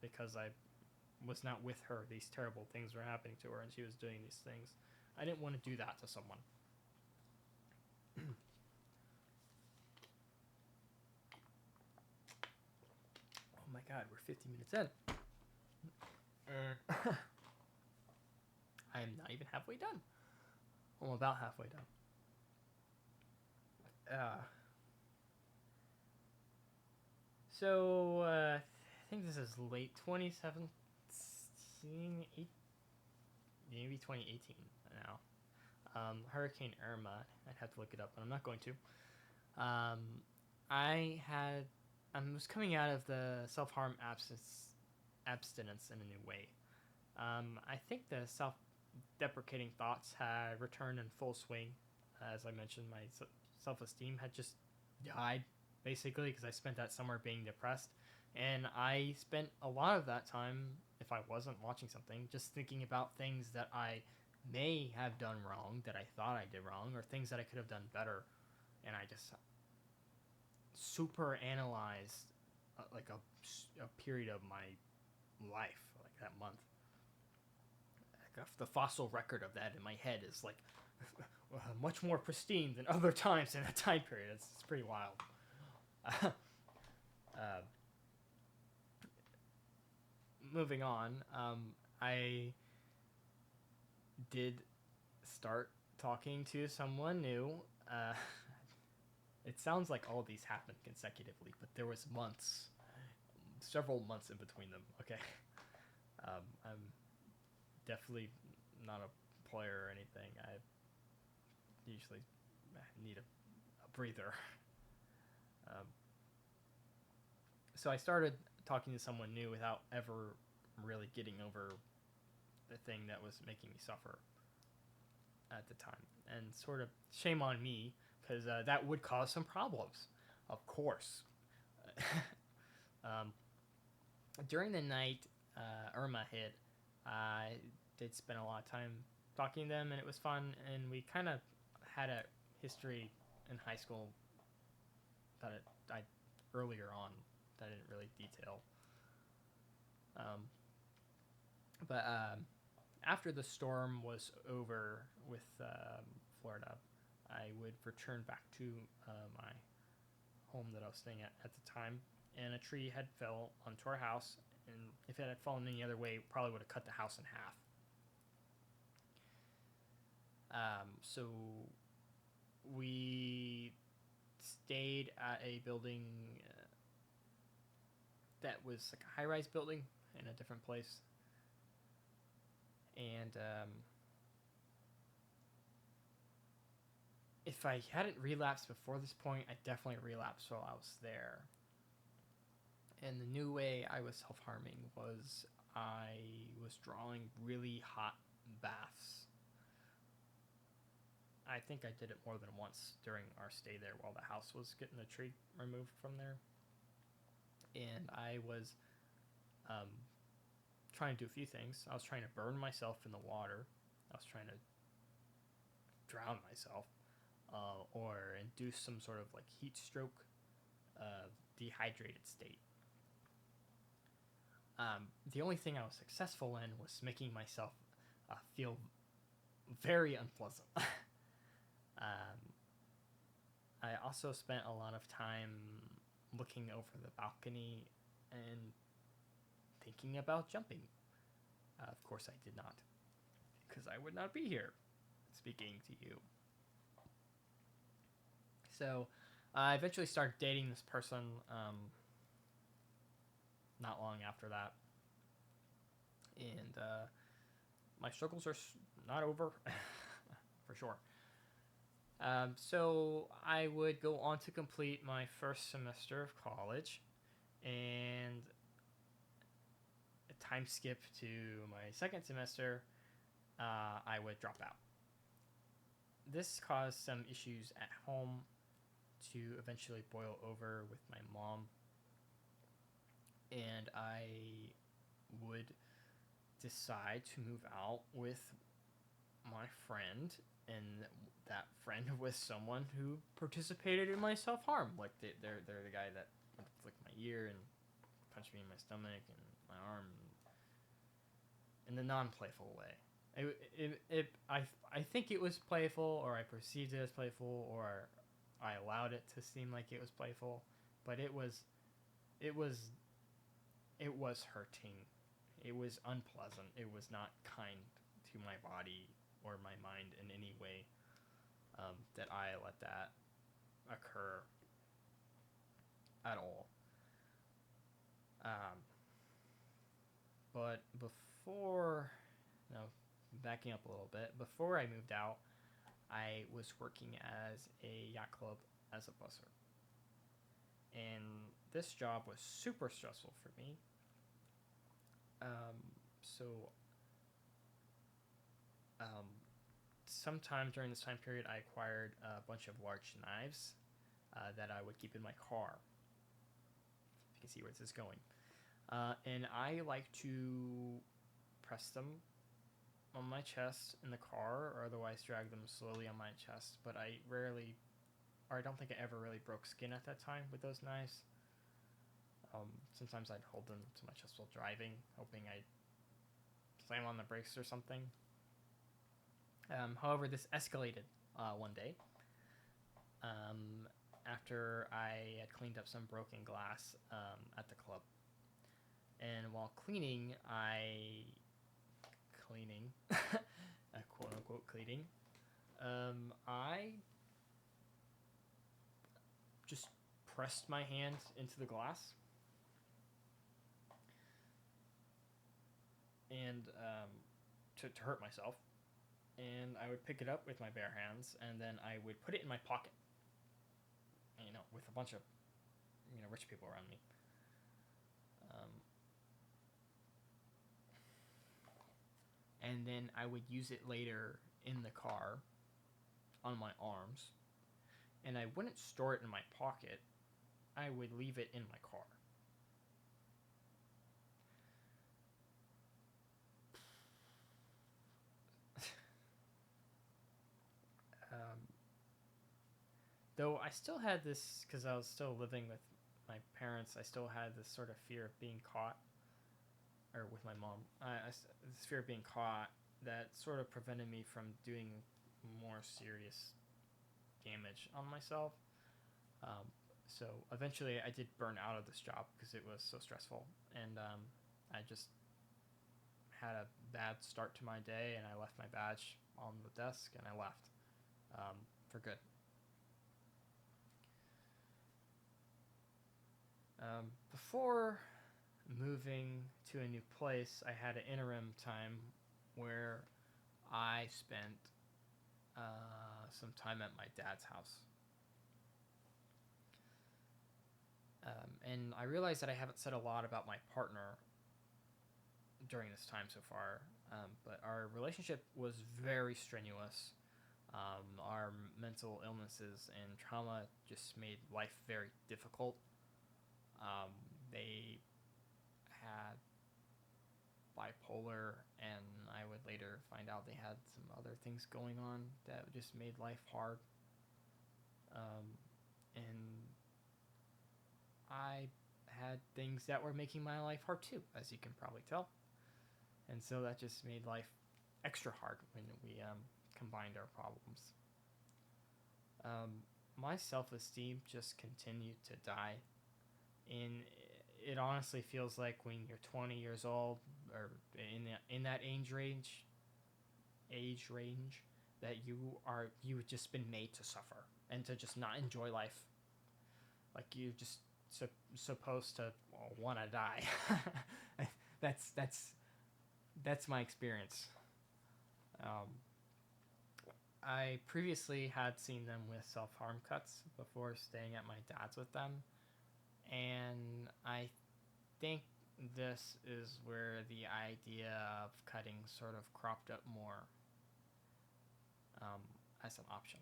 Because I was not with her, these terrible things were happening to her and she was doing these things. I didn't want to do that to someone. Oh my god, we're 50 minutes in. I am not even halfway done. I'm about halfway done. So, I think this is late 2017, maybe 2018 now. Hurricane Irma. I'd have to look it up, but I'm not going to. I was coming out of the self-harm abstinence in a new way. I think the self-deprecating thoughts had returned in full swing. As I mentioned, my self-esteem had just died, basically, because I spent that summer being depressed. And I spent a lot of that time, if I wasn't watching something, just thinking about things that I may have done wrong, that I thought I did wrong, or things that I could have done better. And I just super analyzed like a period of my life, like that month. Like the fossil record of that in my head is like much more pristine than other times in that time period. It's pretty wild. Moving on, I did start talking to someone new. It sounds like all these happened consecutively, but there was several months in between them. Okay, I'm definitely not a player or anything. I usually need a breather. So I started talking to someone new without ever really getting over the thing that was making me suffer at the time. And sort of shame on me, because that would cause some problems, of course. During the night Irma hit, I did spend a lot of time talking to them, and it was fun. And we kind of had a history in high school that I earlier on that I didn't really detail. But after the storm was over with Florida, I would return back to my home that I was staying at the time, and a tree had fell onto our house, and if it had fallen any other way, it probably would have cut the house in half. So we stayed at a building that was like a high-rise building in a different place, and if I hadn't relapsed before this point, I definitely relapsed while I was there. And the new way I was self-harming was I was drawing really hot baths. I think I did it more than once during our stay there while the house was getting the tree removed from there. And I was um, trying to do a few things. I was trying to burn myself in the water. I was trying to drown myself, or induce some sort of like heat stroke, dehydrated state. The only thing I was successful in was making myself feel very unpleasant. I also spent a lot of time looking over the balcony and thinking about jumping. Of course, I did not, because I would not be here speaking to you. So I eventually started dating this person not long after that. And my struggles are not over, for sure. So I would go on to complete my first semester of college, and a time skip to my second semester, I would drop out. This caused some issues at home to eventually boil over with my mom, and I would decide to move out with my friend, and that friend was someone who participated in my self-harm. Like they're the guy that flicked my ear and punched me in my stomach and my arm, in the non-playful way. I think it was playful, or I perceived it as playful, or I allowed it to seem like it was playful, but it was hurting. It was unpleasant. It was not kind to my body or my mind in any way, that I let that occur at all. But before, no, backing up a little bit, before I moved out, I was working as a yacht club as a busser. And this job was super stressful for me. So sometime during this time period, I acquired a bunch of large knives that I would keep in my car. You can see where this is going. And I like to press them on my chest in the car, or otherwise drag them slowly on my chest. But I rarely, or I don't think I ever really broke skin at that time with those knives. Sometimes I'd hold them to my chest while driving, hoping I'd slam on the brakes or something. However, this escalated one day, after I had cleaned up some broken glass at the club. And while cleaning, quote unquote cleaning, I just pressed my hand into the glass, and to hurt myself. And I would pick it up with my bare hands, and then I would put it in my pocket, with a bunch of, rich people around me. And then I would use it later in the car on my arms, and I wouldn't store it in my pocket. I would leave it in my car. Though I still had this, because I was still living with my parents, I still had this sort of fear of being caught, or with my mom, this fear of being caught that sort of prevented me from doing more serious damage on myself. So eventually I did burn out of this job because it was so stressful, and I just had a bad start to my day, and I left my badge on the desk, and I left for good. Before moving to a new place, I had an interim time where I spent some time at my dad's house. And I realized that I haven't said a lot about my partner during this time so far, but our relationship was very strenuous. Our mental illnesses and trauma just made life very difficult. Um, they had bipolar, and I would later find out they had some other things going on that just made life hard. And I had things that were making my life hard too, as you can probably tell. And so that just made life extra hard when we combined our problems. My self esteem just continued to die. And it honestly feels like when you're 20 years old or in that age range that you've just been made to suffer and to just not enjoy life. Like you just supposed to want to die. That's my experience. Um, I previously had seen them with self-harm cuts before staying at my dad's with them, and I think this is where the idea of cutting sort of cropped up more as an option.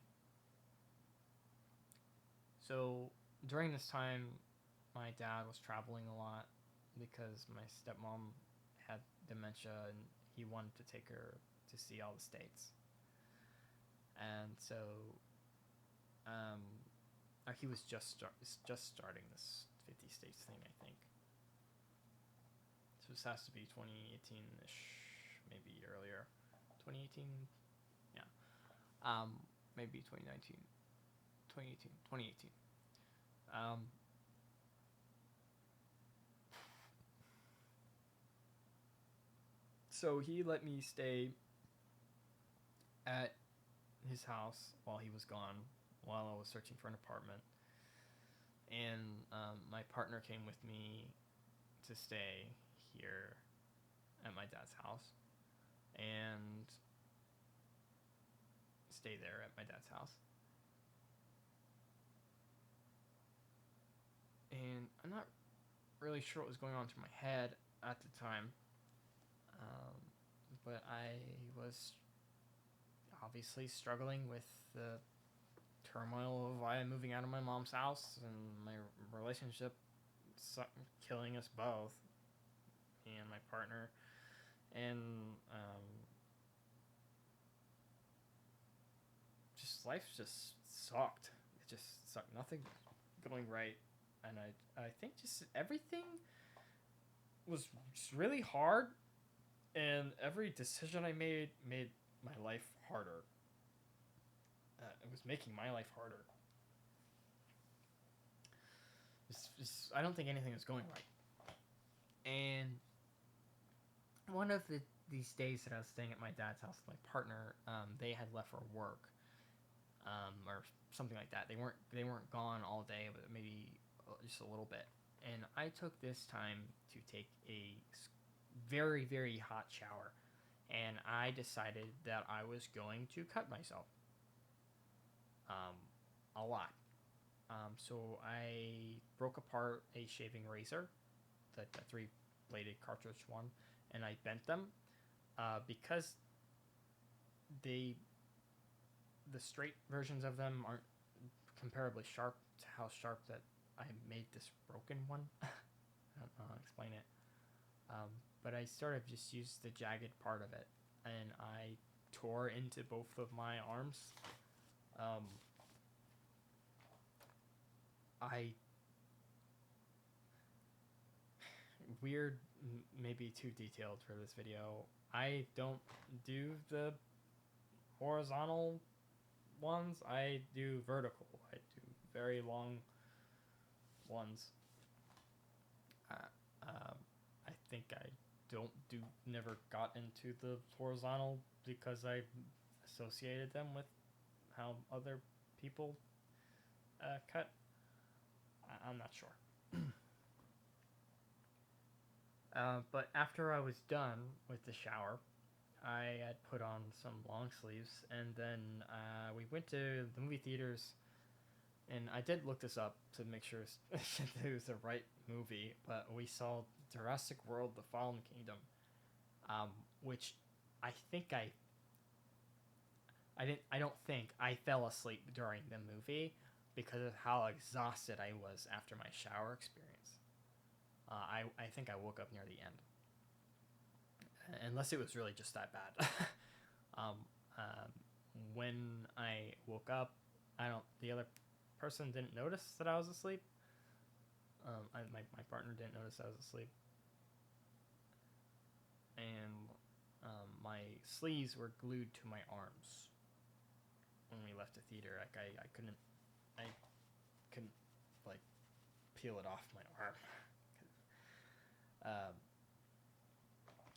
So during this time, my dad was traveling a lot because my stepmom had dementia and he wanted to take her to see all the states. And so he was just starting this 50 states thing, I think. So this has to be 2018-ish, maybe earlier. 2018, yeah. Maybe 2019, 2018, 2018. So he let me stay at his house while he was gone, while I was searching for an apartment. And my partner came with me to stay here at my dad's house and stay there at my dad's house. And I'm not really sure what was going on through my head at the time, but I was obviously struggling with the turmoil of why I'm moving out of my mom's house and my relationship killing us both, me and my partner, and just life just sucked. It just sucked. Nothing going right, and I think just everything was just really hard, and every decision I made my life harder. It was making my life harder. I don't think anything was going right. And one of these days that I was staying at my dad's house with my partner, they had left for work, or something like that. They weren't gone all day, but maybe just a little bit. And I took this time to take a very, very hot shower, and I decided that I was going to cut myself. A lot. So I broke apart a shaving razor, the 3-bladed cartridge one, and I bent them because the straight versions of them aren't comparably sharp to how sharp that I made this broken one. I don't know how to explain it. But I sort of just used the jagged part of it, and I tore into both of my arms. Weird, maybe too detailed for this video. I don't do the horizontal ones. I do vertical. I do very long ones. I think I never got into the horizontal because I associated them with how other people cut. I'm not sure. But after I was done with the shower, I had put on some long sleeves, and then we went to the movie theaters, and I did look this up to make sure it was the right movie, but we saw Jurassic World: The Fallen Kingdom, which I think I I don't think I fell asleep during the movie because of how exhausted I was after my shower experience. I think I woke up near the end, unless it was really just that bad. um, um, when I woke up, I don't. The other person didn't notice that I was asleep. My partner didn't notice I was asleep, and my sleeves were glued to my arms when we left the theater. Like I couldn't like peel it off my arm. Um,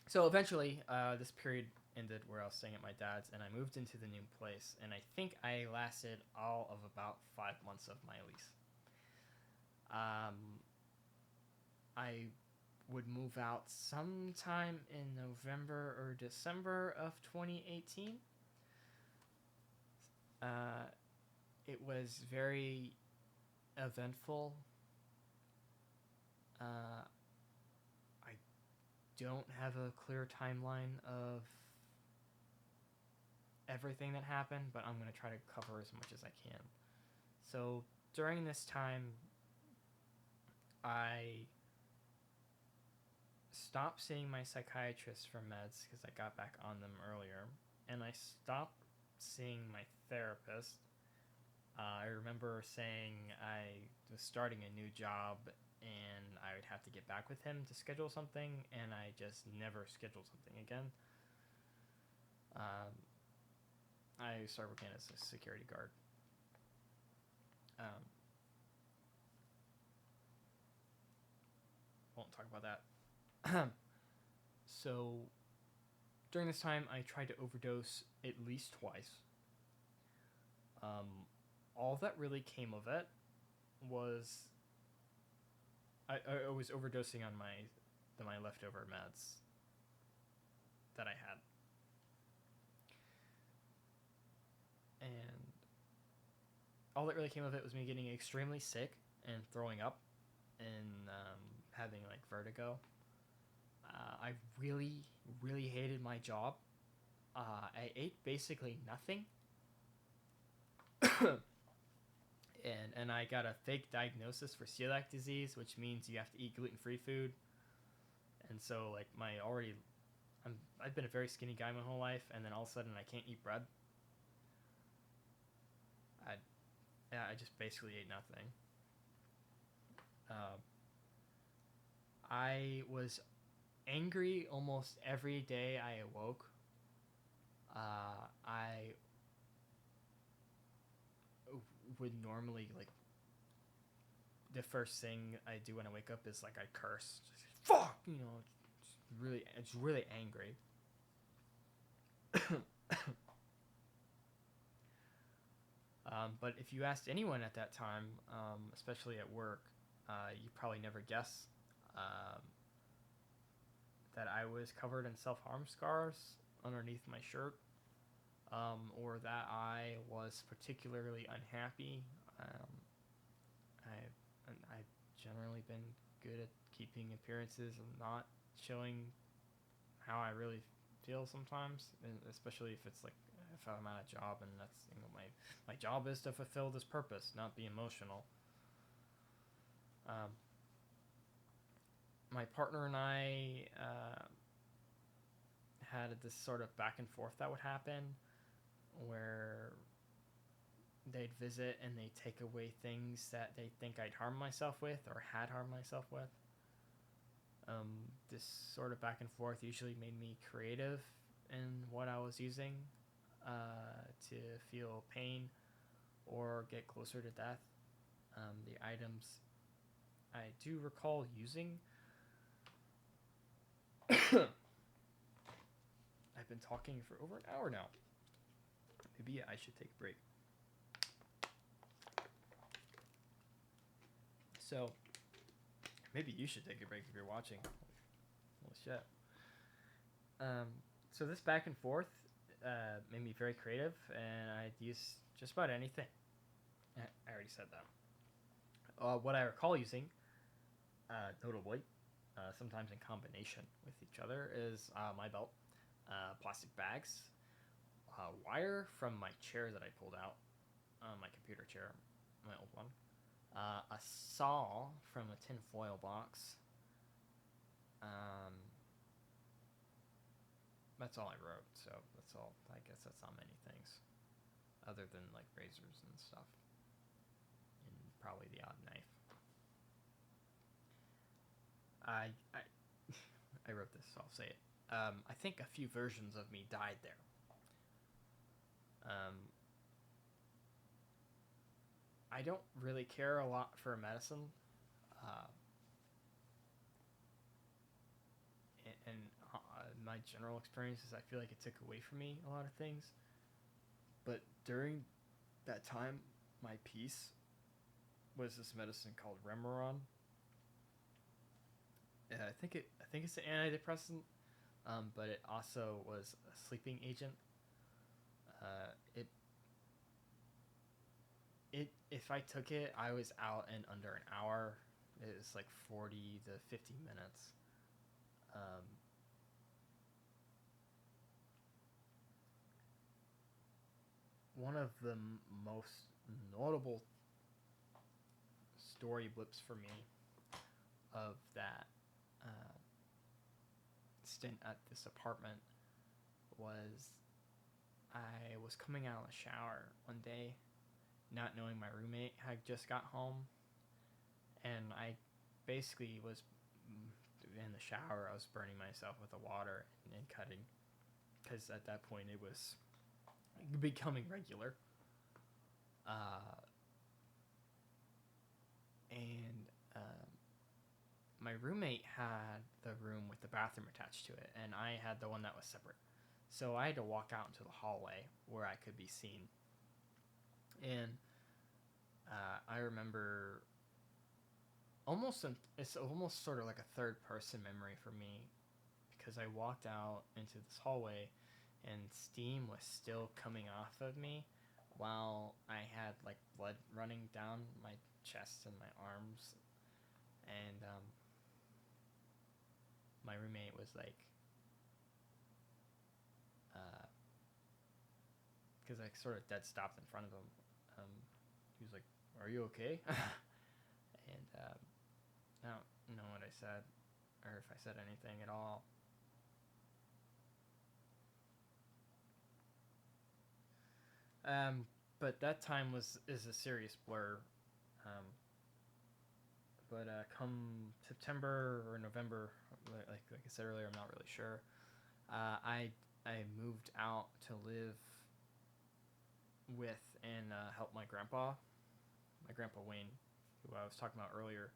so eventually, this period ended where I was staying at my dad's, and I moved into the new place. And I think I lasted all of about 5 months of my lease. I would move out sometime in November or December of 2018. It was very eventful. I don't have a clear timeline of everything that happened, but I'm going to try to cover as much as I can. So during this time, I stopped seeing my psychiatrist for meds because I got back on them earlier, and I stopped seeing my therapist. I remember saying I was starting a new job and I would have to get back with him to schedule something, and I just never scheduled something again. I started working as a security guard. Won't talk about that. So during this time, I tried to overdose at least twice. All that really came of it was I was overdosing on my leftover meds that I had, and all that really came of it was me getting extremely sick and throwing up and having like vertigo. I really, really hated my job. I ate basically nothing. and I got a fake diagnosis for celiac disease, which means you have to eat gluten-free food. And so like I've been a very skinny guy my whole life, and then all of a sudden I can't eat bread. I just basically ate nothing. I was angry almost every day I awoke. I would normally like the first thing I do when I wake up is like I curse, just, fuck, it's really angry. But if you asked anyone at that time, especially at work, you probably never guess um, that I was covered in self-harm scars underneath my shirt, or that I was particularly unhappy. I've generally been good at keeping appearances and not showing how I really feel sometimes, and especially if it's like if I'm at a job and that's my job is to fulfill this purpose, not be emotional. My partner and I had this sort of back and forth that would happen where they'd visit and they'd take away things that they think I'd harm myself with or had harmed myself with. This sort of back and forth usually made me creative in what I was using to feel pain or get closer to death. The items I do recall using. I've been talking for over an hour now. Maybe I should take a break. So, maybe you should take a break if you're watching. Holy shit. So this back and forth made me very creative, and I'd use just about anything. I already said that. What I recall using, notably, sometimes in combination with each other, is my belt, plastic bags, wire from my chair that I pulled out, my computer chair, my old one, a saw from a tin foil box. Um, that's all I wrote, so that's all. I guess that's not many things, other than like razors and stuff, and probably the odd knife. I I wrote this, so I'll say it. I think a few versions of me died there. I don't really care a lot for medicine, uh, and my general experience is I feel like it took away from me a lot of things. But during that time, my peace was this medicine called Remeron. I think it's an antidepressant, but it also was a sleeping agent. It if I took it, I was out in under an hour. It was like 40 to 50 minutes. Um, One of the most notable story blips for me of that uh, stint at this apartment was I was coming out of the shower one day, not knowing my roommate had just got home, and I basically was in the shower. I was burning myself with the water and cutting, because at that point it was becoming regular. Uh, and My roommate had the room with the bathroom attached to it, and I had the one that was separate. So I had to walk out into the hallway where I could be seen. And I remember it's almost sort of like a third person memory for me, because I walked out into this hallway and steam was still coming off of me while I had like blood running down my chest and my arms. And my roommate was like, because I sort of dead stopped in front of him. He was like, "Are you okay?" And I don't know what I said, or if I said anything at all. But that time is a serious blur. Um, but come September or November, like I said earlier, I'm not really sure. I moved out to live with and help my grandpa Wayne, who I was talking about earlier.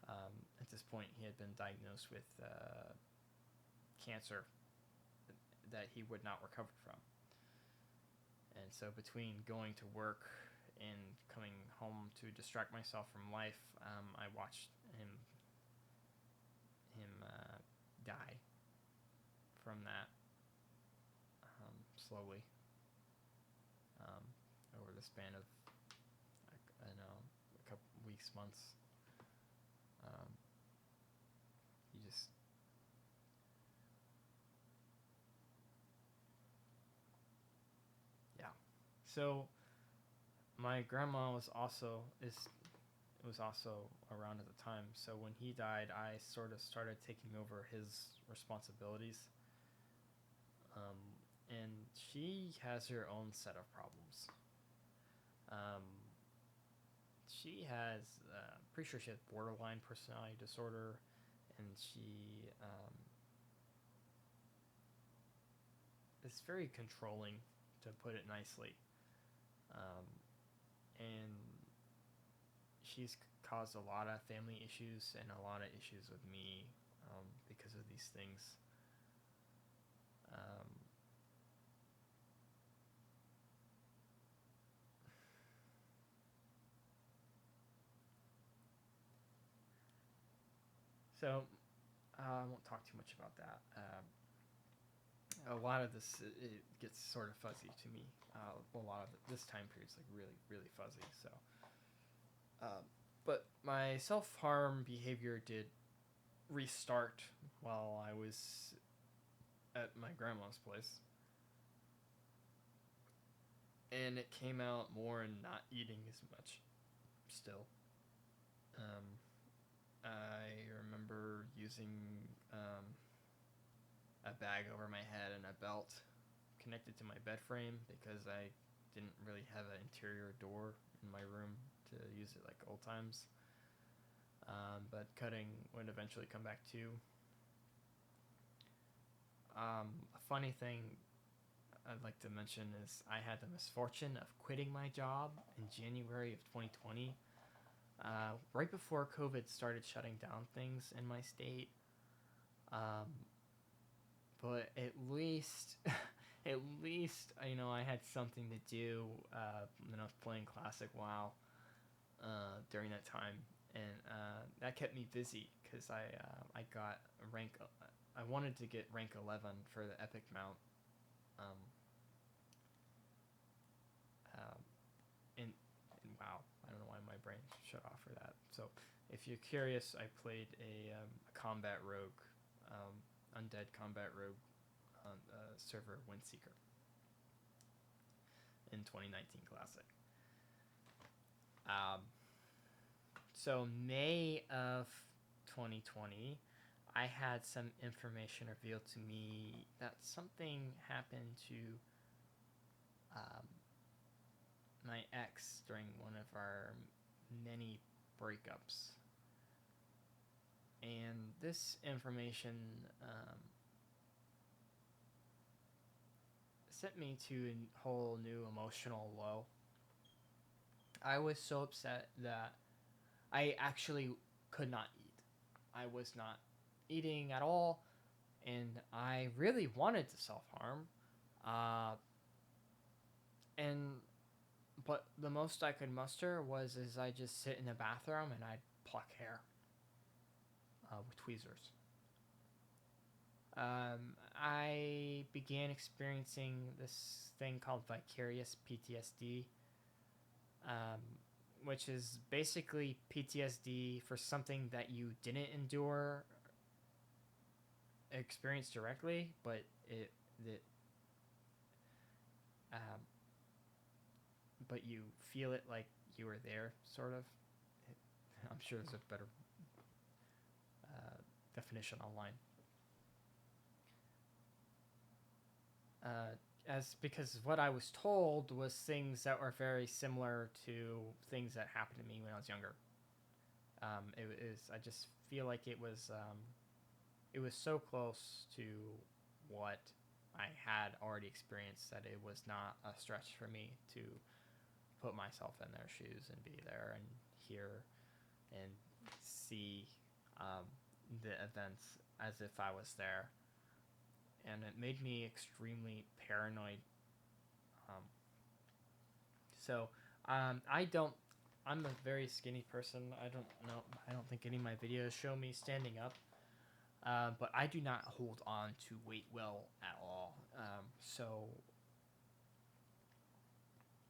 At this point, he had been diagnosed with cancer that he would not recover from. And so between going to work and coming home to distract myself from life, I watched him die from that slowly over the span of I don't know, a couple weeks, months. He just yeah. So my grandma was also around at the time. So when he died, I sort of started taking over his responsibilities. And she has her own set of problems. Um, she has, pretty sure she has borderline personality disorder, and she is very controlling, to put it nicely. Um, and she's caused a lot of family issues and a lot of issues with me because of these things. Um, so I won't talk too much about that. A lot of this it gets sort of fuzzy to me. A lot of this time period is like really, really fuzzy. So, but my self-harm behavior did restart while I was at my grandma's place. and it came out more in not eating as much still. Um, I remember using a bag over my head and a belt connected to my bed frame because I didn't really have an interior door in my room to use it like old times. But cutting would eventually come back too. A funny thing I'd like to mention is I had the misfortune of quitting my job in January of 2020, right before COVID started shutting down things in my state. Um, but at least, at least I had something to do. When I was playing Classic WoW during that time, and that kept me busy because I got rank. I wanted to get rank 11 for the epic mount. Um, um, in WoW. I don't know why my brain shut off for that. So if you're curious, I played a combat rogue, undead combat rogue on server Windseeker in 2019 Classic. So May of 2020, I had some information revealed to me that something happened to my ex during one of our many breakups. And this information sent me to a whole new emotional low. I was so upset that I actually could not eat. I was not eating at all, and I really wanted to self-harm. And but the most I could muster was I just sit in the bathroom and I'd pluck hair with tweezers. I began experiencing this thing called vicarious PTSD, um, which is basically PTSD for something that you didn't endure, experience directly, but um, but you feel it like you were there, sort of. I'm sure there's a better definition online. As because what I was told was things that were very similar to things that happened to me when I was younger. It is. I just feel like it was so close to what I had already experienced that it was not a stretch for me to put myself in their shoes and be there and hear and see the events as if I was there. And it made me extremely paranoid. I don't. I'm a very skinny person. I don't know. I don't think any of my videos show me standing up. But I do not hold on to weight well at all. So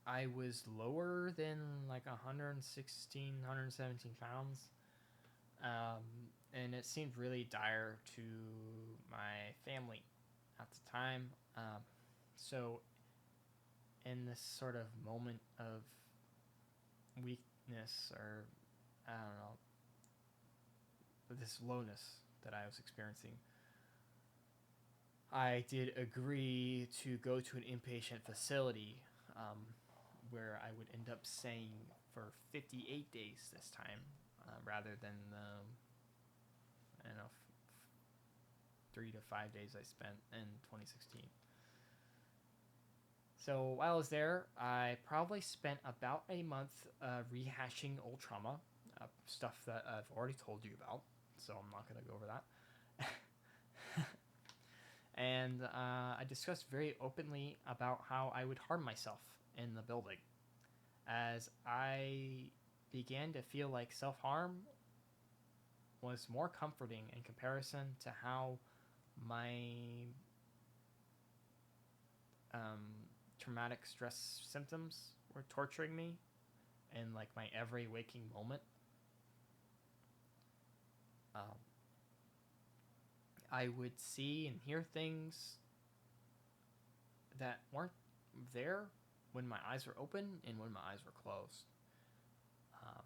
I was lower than like 116, 117 pounds. And it seemed really dire to my family at the time. So in this sort of moment of weakness, or I don't know, this lowness that I was experiencing, I did agree to go to an inpatient facility where I would end up staying for 58 days this time, rather than I don't know, 3 to 5 days I spent in 2016. So while I was there, I probably spent about a month rehashing old trauma, stuff that I've already told you about, so I'm not going to go over that. And I discussed very openly about how I would harm myself in the building, as I began to feel like self-harm was more comforting in comparison to how my traumatic stress symptoms were torturing me in like my every waking moment. I would see and hear things that weren't there, when my eyes were open and when my eyes were closed. Um,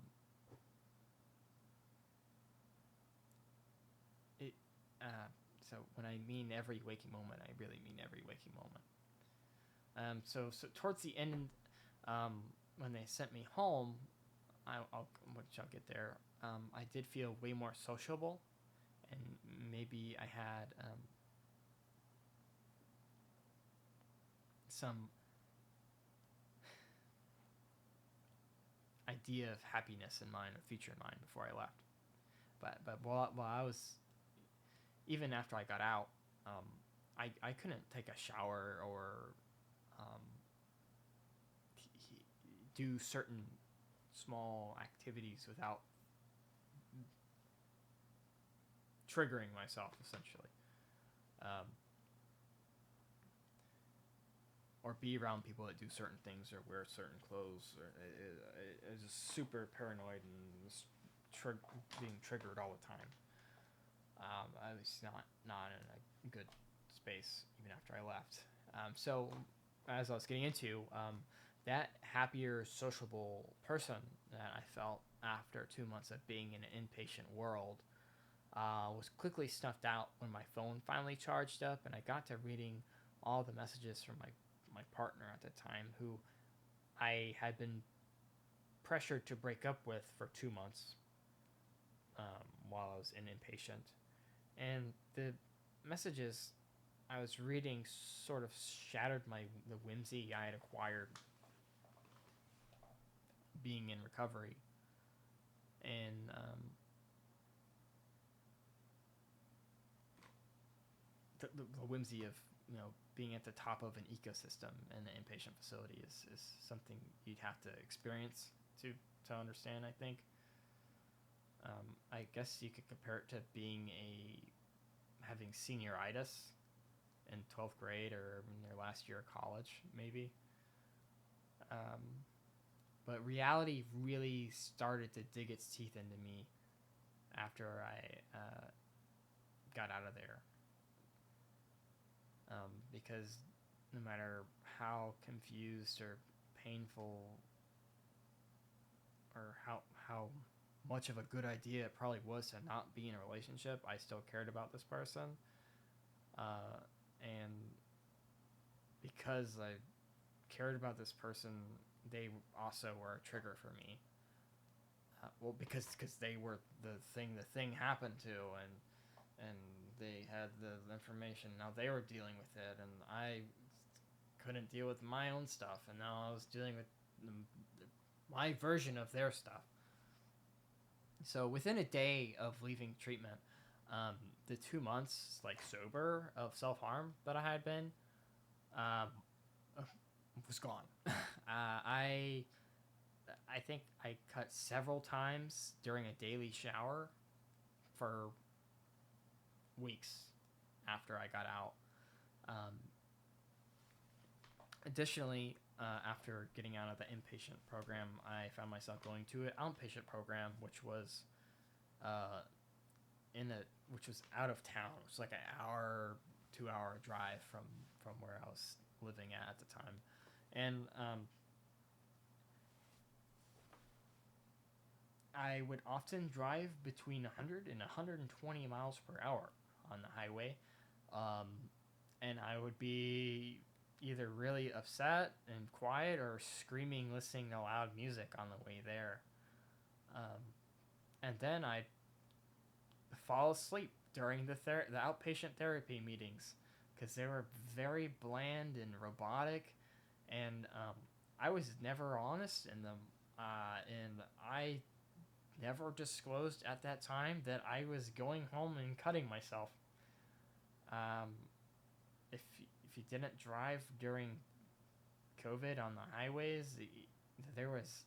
it so when I mean every waking moment, I really mean every waking moment. So towards the end, when they sent me home, which I'll get there. I did feel way more sociable, and maybe I had some idea of happiness in mind or future in mind before I left. But while I was, even after I got out, I couldn't take a shower or um, do certain small activities without triggering myself, essentially. Um, or be around people that do certain things or wear certain clothes. I was just super paranoid and was being triggered all the time. I was not in a good space even after I left. So as I was getting into, that happier, sociable person that I felt after 2 months of being in an inpatient world was quickly snuffed out when my phone finally charged up and I got to reading all the messages from my partner at the time, who I had been pressured to break up with for 2 months while I was in inpatient. And the messages I was reading sort of shattered the whimsy I had acquired being in recovery. And the whimsy of, being at the top of an ecosystem in an inpatient facility is something you'd have to experience to understand, I think. I guess you could compare it to having senioritis in 12th grade or in your last year of college, maybe. But reality really started to dig its teeth into me after I got out of there. Because no matter how confused or painful or how much of a good idea it probably was to not be in a relationship, I still cared about this person. And because I cared about this person, they also were a trigger for me. Well, because they were the thing happened to, and they had the information. Now they were dealing with it, and I couldn't deal with my own stuff, and now I was dealing with my version of their stuff. So within a day of leaving treatment, the 2 months sober of self-harm that I had been was gone. I think I cut several times during a daily shower for weeks after I got out. Additionally, after getting out of the inpatient program, I found myself going to an outpatient program, which was out of town. It was like an hour, 2 hour drive from where I was living at the time, and I would often drive between 100 and 120 miles per hour on the highway, and I would be either really upset and quiet or screaming, listening to loud music on the way there. And then I'd fall asleep during the outpatient therapy meetings because they were very bland and robotic, and I was never honest in them, and I never disclosed at that time that I was going home and cutting myself. If you didn't drive during COVID on the highways, there was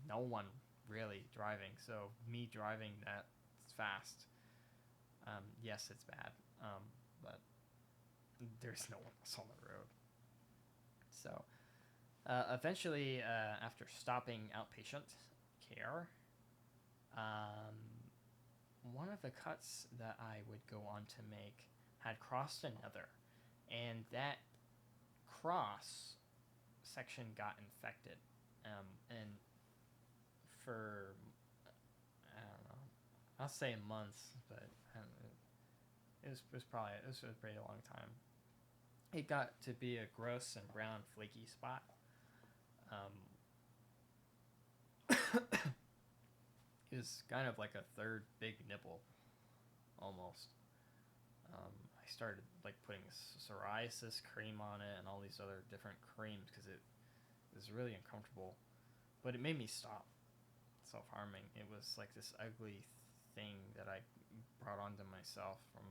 no one really driving. So me driving that fast, yes, it's bad, but there's no one else on the road. So eventually, after stopping outpatient care, one of the cuts that I would go on to make had crossed another, and that cross section got infected, and for I don't know, I'll say months, but it was a pretty long time. It got to be a gross and brown flaky spot. It was kind of like a third big nipple, almost. I started like putting psoriasis cream on it and all these other different creams because it was really uncomfortable. But it made me stop self-harming. It was like this ugly thing that I brought onto myself from,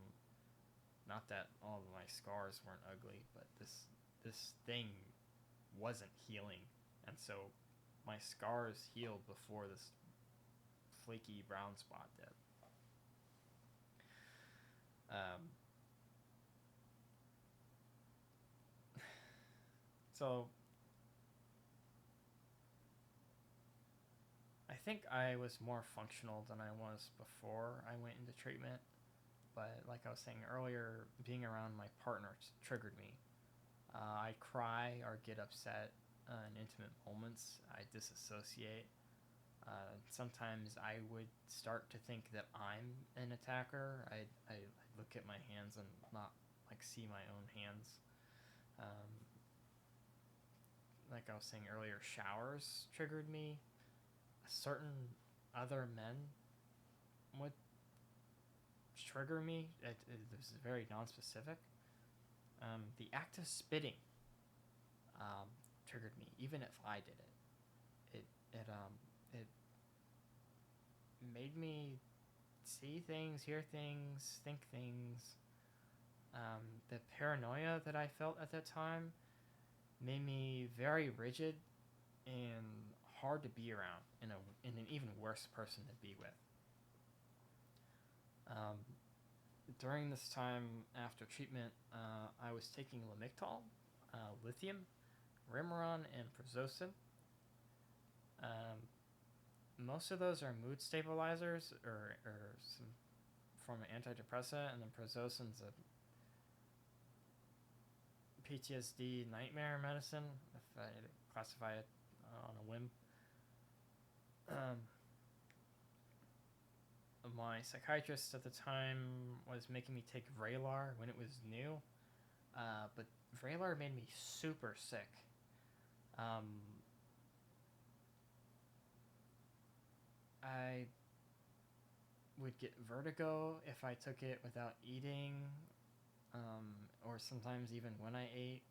not that all of my scars weren't ugly, but this thing wasn't healing, and so my scars healed before this flaky brown spot did. So I think I was more functional than I was before I went into treatment, but like I was saying earlier, being around my partner triggered me. I cry or get upset in intimate moments. I disassociate. Sometimes I would start to think that I'm an attacker. I look at my hands and not like see my own hands. Like I was saying earlier, showers triggered me. Certain other men would trigger me. It was very non-specific. The act of spitting triggered me, even if I did it. It made me see things, hear things, think things. The paranoia that I felt at that time made me very rigid and hard to be around, and an even worse person to be with. During this time after treatment, I was taking Lamictal, lithium, Remeron, and Prazosin. Most of those are mood stabilizers or some form of antidepressant, and then Prazosin's a PTSD nightmare medicine, if I classify it on a whim. My psychiatrist at the time was making me take Vraylar when it was new, but Vraylar made me super sick. I would get vertigo if I took it without eating, or sometimes even when I ate.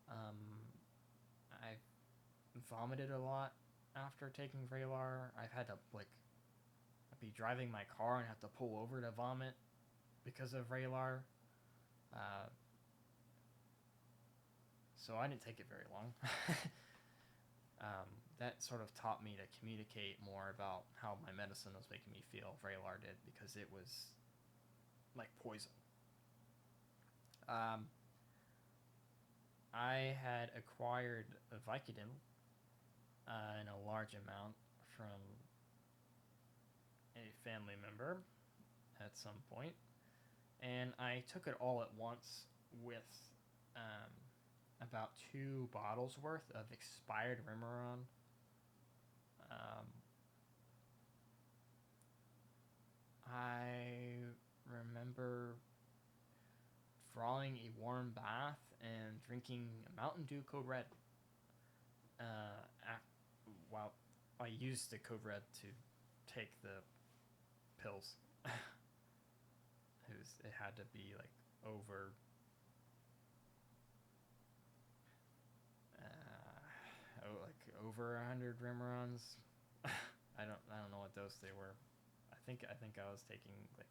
I vomited a lot after taking Vraylar. I've had to I'd be driving my car and have to pull over to vomit because of Vraylar. So I didn't take it very long. That sort of taught me to communicate more about how my medicine was making me feel. Vraylar did, because it was like poison. I had acquired Vicodin in a large amount from a family member at some point, and I took it all at once with about 2 bottles worth of expired Remeron. I remember drawing a warm bath and drinking Mountain Dew Code Red. While I used the Code Red to take the pills. It had to be like over 100 Remerons. I don't know what dose they were. I think I was taking like,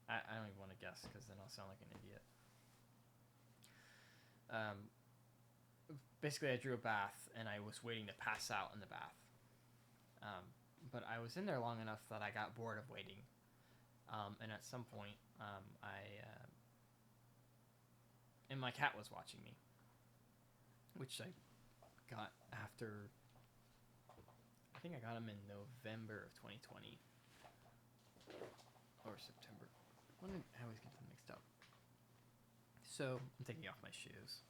I don't even want to guess because then I'll sound like an idiot. Basically, I drew a bath and I was waiting to pass out in the bath. But I was in there long enough that I got bored of waiting. And at some point, and my cat was watching me, which I got after, I think I got him in November of 2020 or September. I always get them mixed up. So I'm taking off my shoes.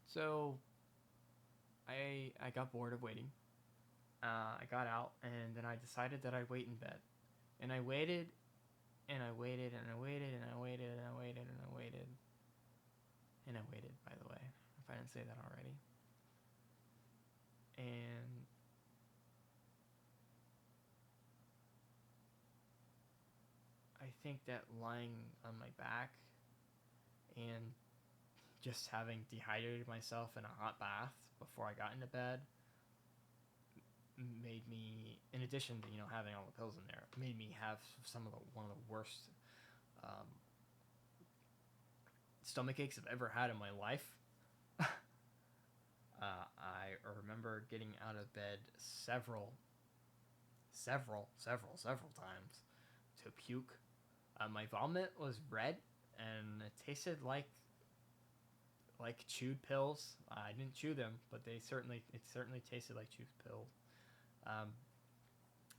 So I got bored of waiting. I got out, and then I decided that I'd wait in bed. And I waited, and I waited, and I waited, and I waited, and I waited, and I waited. And I waited, by the way, if I didn't say that already. And I think that lying on my back and just having dehydrated myself in a hot bath before I got into bed made me, in addition to having all the pills in there, made me have one of the worst um, stomach aches I've ever had in my life. I remember getting out of bed several times to puke. My vomit was red and it tasted like chewed pills. I didn't chew them, but it certainly tasted like chewed pills. Um,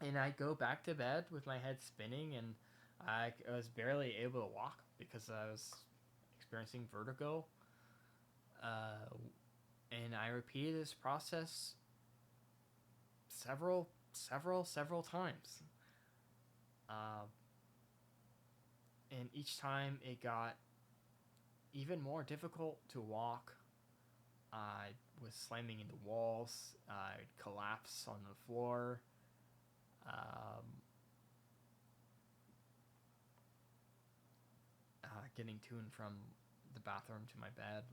and I go back to bed with my head spinning, and I was barely able to walk because I was experiencing vertigo. And I repeated this process several times. And each time it got even more difficult to walk. I was slamming into walls. I'd collapse on the floor. Getting to and from the bathroom to my bed.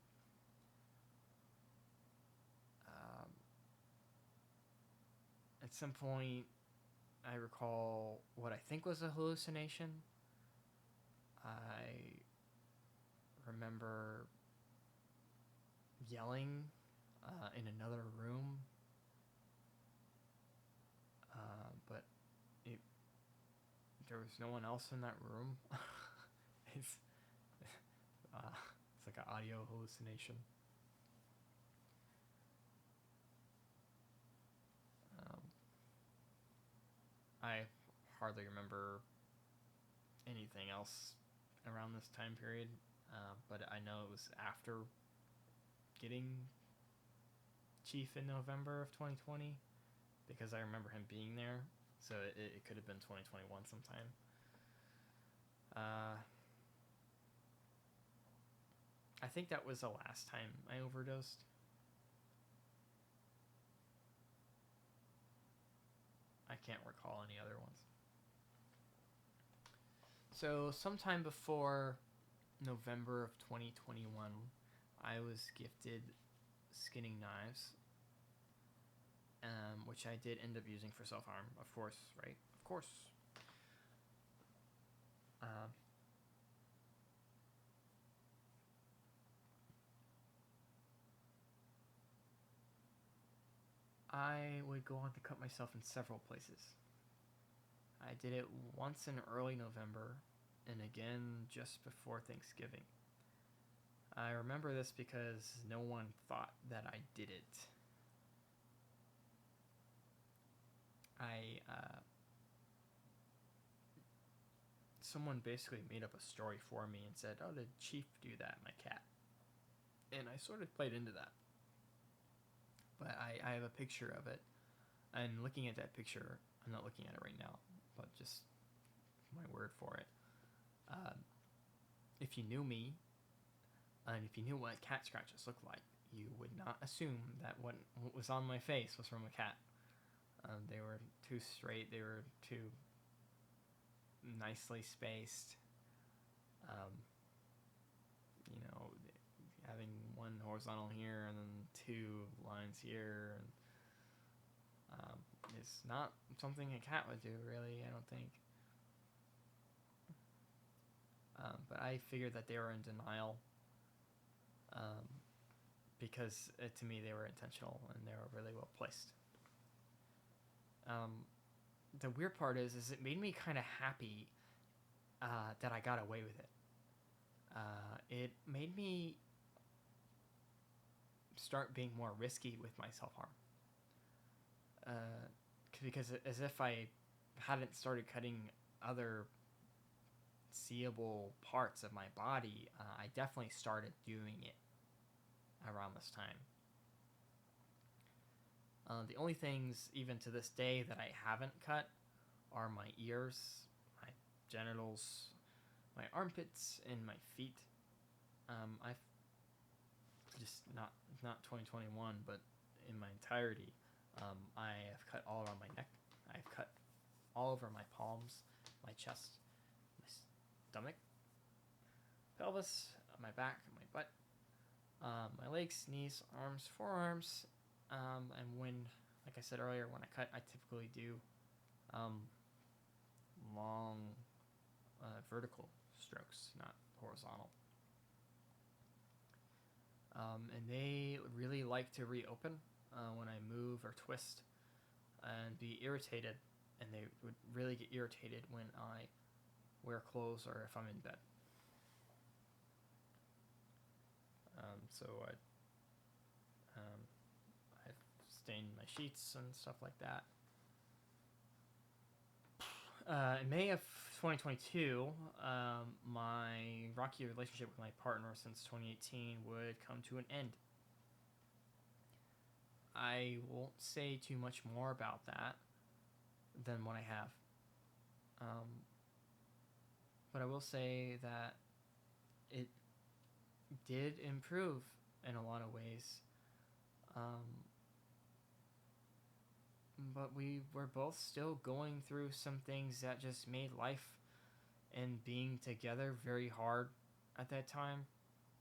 At some point, I recall what I think was a hallucination. I remember yelling in another room, but there was no one else in that room. it's it's like an audio hallucination. I hardly remember anything else around this time period, but I know it was after getting Chief in November of 2020 because I remember him being there, so it could have been 2021 sometime. I think that was the last time I overdosed. I can't recall any other ones. So sometime before November of 2021, I was gifted skinning knives, which I did end up using for self-harm, of course, right? Of course. I would go on to cut myself in several places. I did it once in early November and again just before Thanksgiving. I remember this because no one thought that I did it. Someone basically made up a story for me and said, "Oh, did Chief do that, my cat?" And I sort of played into that. But I have a picture of it, and looking at that picture, I'm not looking at it right now, but just my word for it. If you knew me, and if you knew what cat scratches look like, you would not assume that what was on my face was from a cat. They were too straight. They were too nicely spaced. Having one horizontal here and then two lines here, and it's not something a cat would do, really. I don't think. But I figured that they were in denial because to me they were intentional and they were really well placed. The weird part is it made me kind of happy that I got away with it. It made me start being more risky with my self-harm. Because as if I hadn't started cutting other seeable parts of my body, I definitely started doing it around this time. The only things, even to this day, that I haven't cut are my ears, my genitals, my armpits, and my feet. I've just not 2021, but in my entirety, I have cut all around my neck. I've cut all over my palms, my chest, my stomach, pelvis, my back, my butt, my legs, knees, arms, forearms, and when, like I said earlier, when I cut, I typically do long vertical strokes, not horizontal. And they really like to reopen when I move or twist and be irritated, and they would really get irritated when I wear clothes or if I'm in bed. So I've stained my sheets and stuff like that. In May of 2022, my rocky relationship with my partner since 2018 would come to an end. I won't say too much more about that than what I have. But I will say that it did improve in a lot of ways. But we were both still going through some things that just made life and being together very hard at that time.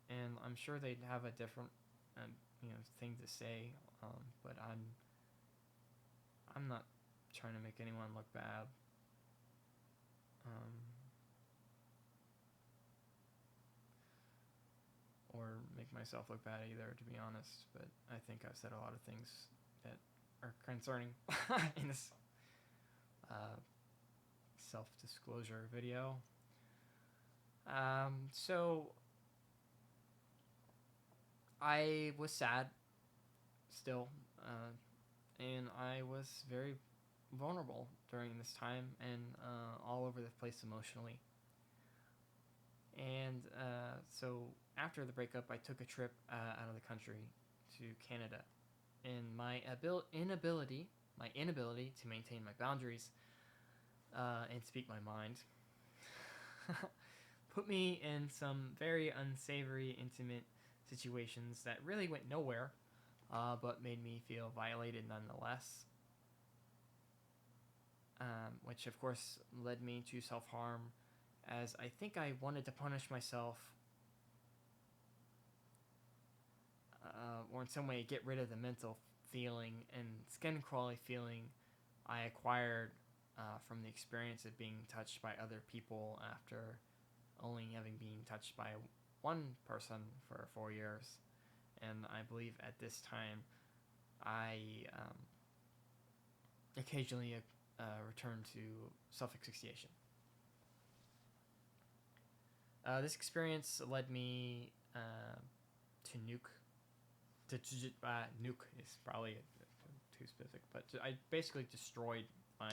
And I'm sure they'd have a different, thing to say. But I'm not trying to make anyone look bad. Or make myself look bad either, to be honest. But I think I've said a lot of things that are concerning in this self-disclosure video. So I was sad still, and I was very vulnerable during this time and all over the place emotionally. And so after the breakup, I took a trip out of the country to Canada, and my inability to maintain my boundaries and speak my mind put me in some very unsavory, intimate situations that really went nowhere, but made me feel violated nonetheless. Which of course led me to self-harm, as I think I wanted to punish myself, or in some way get rid of the mental feeling and skin crawly feeling I acquired from the experience of being touched by other people after only having been touched by one person for 4 years. And I believe at this time I occasionally return to self-asphyxiation. This experience led me to nuke. Nuke is probably too specific, but I basically destroyed my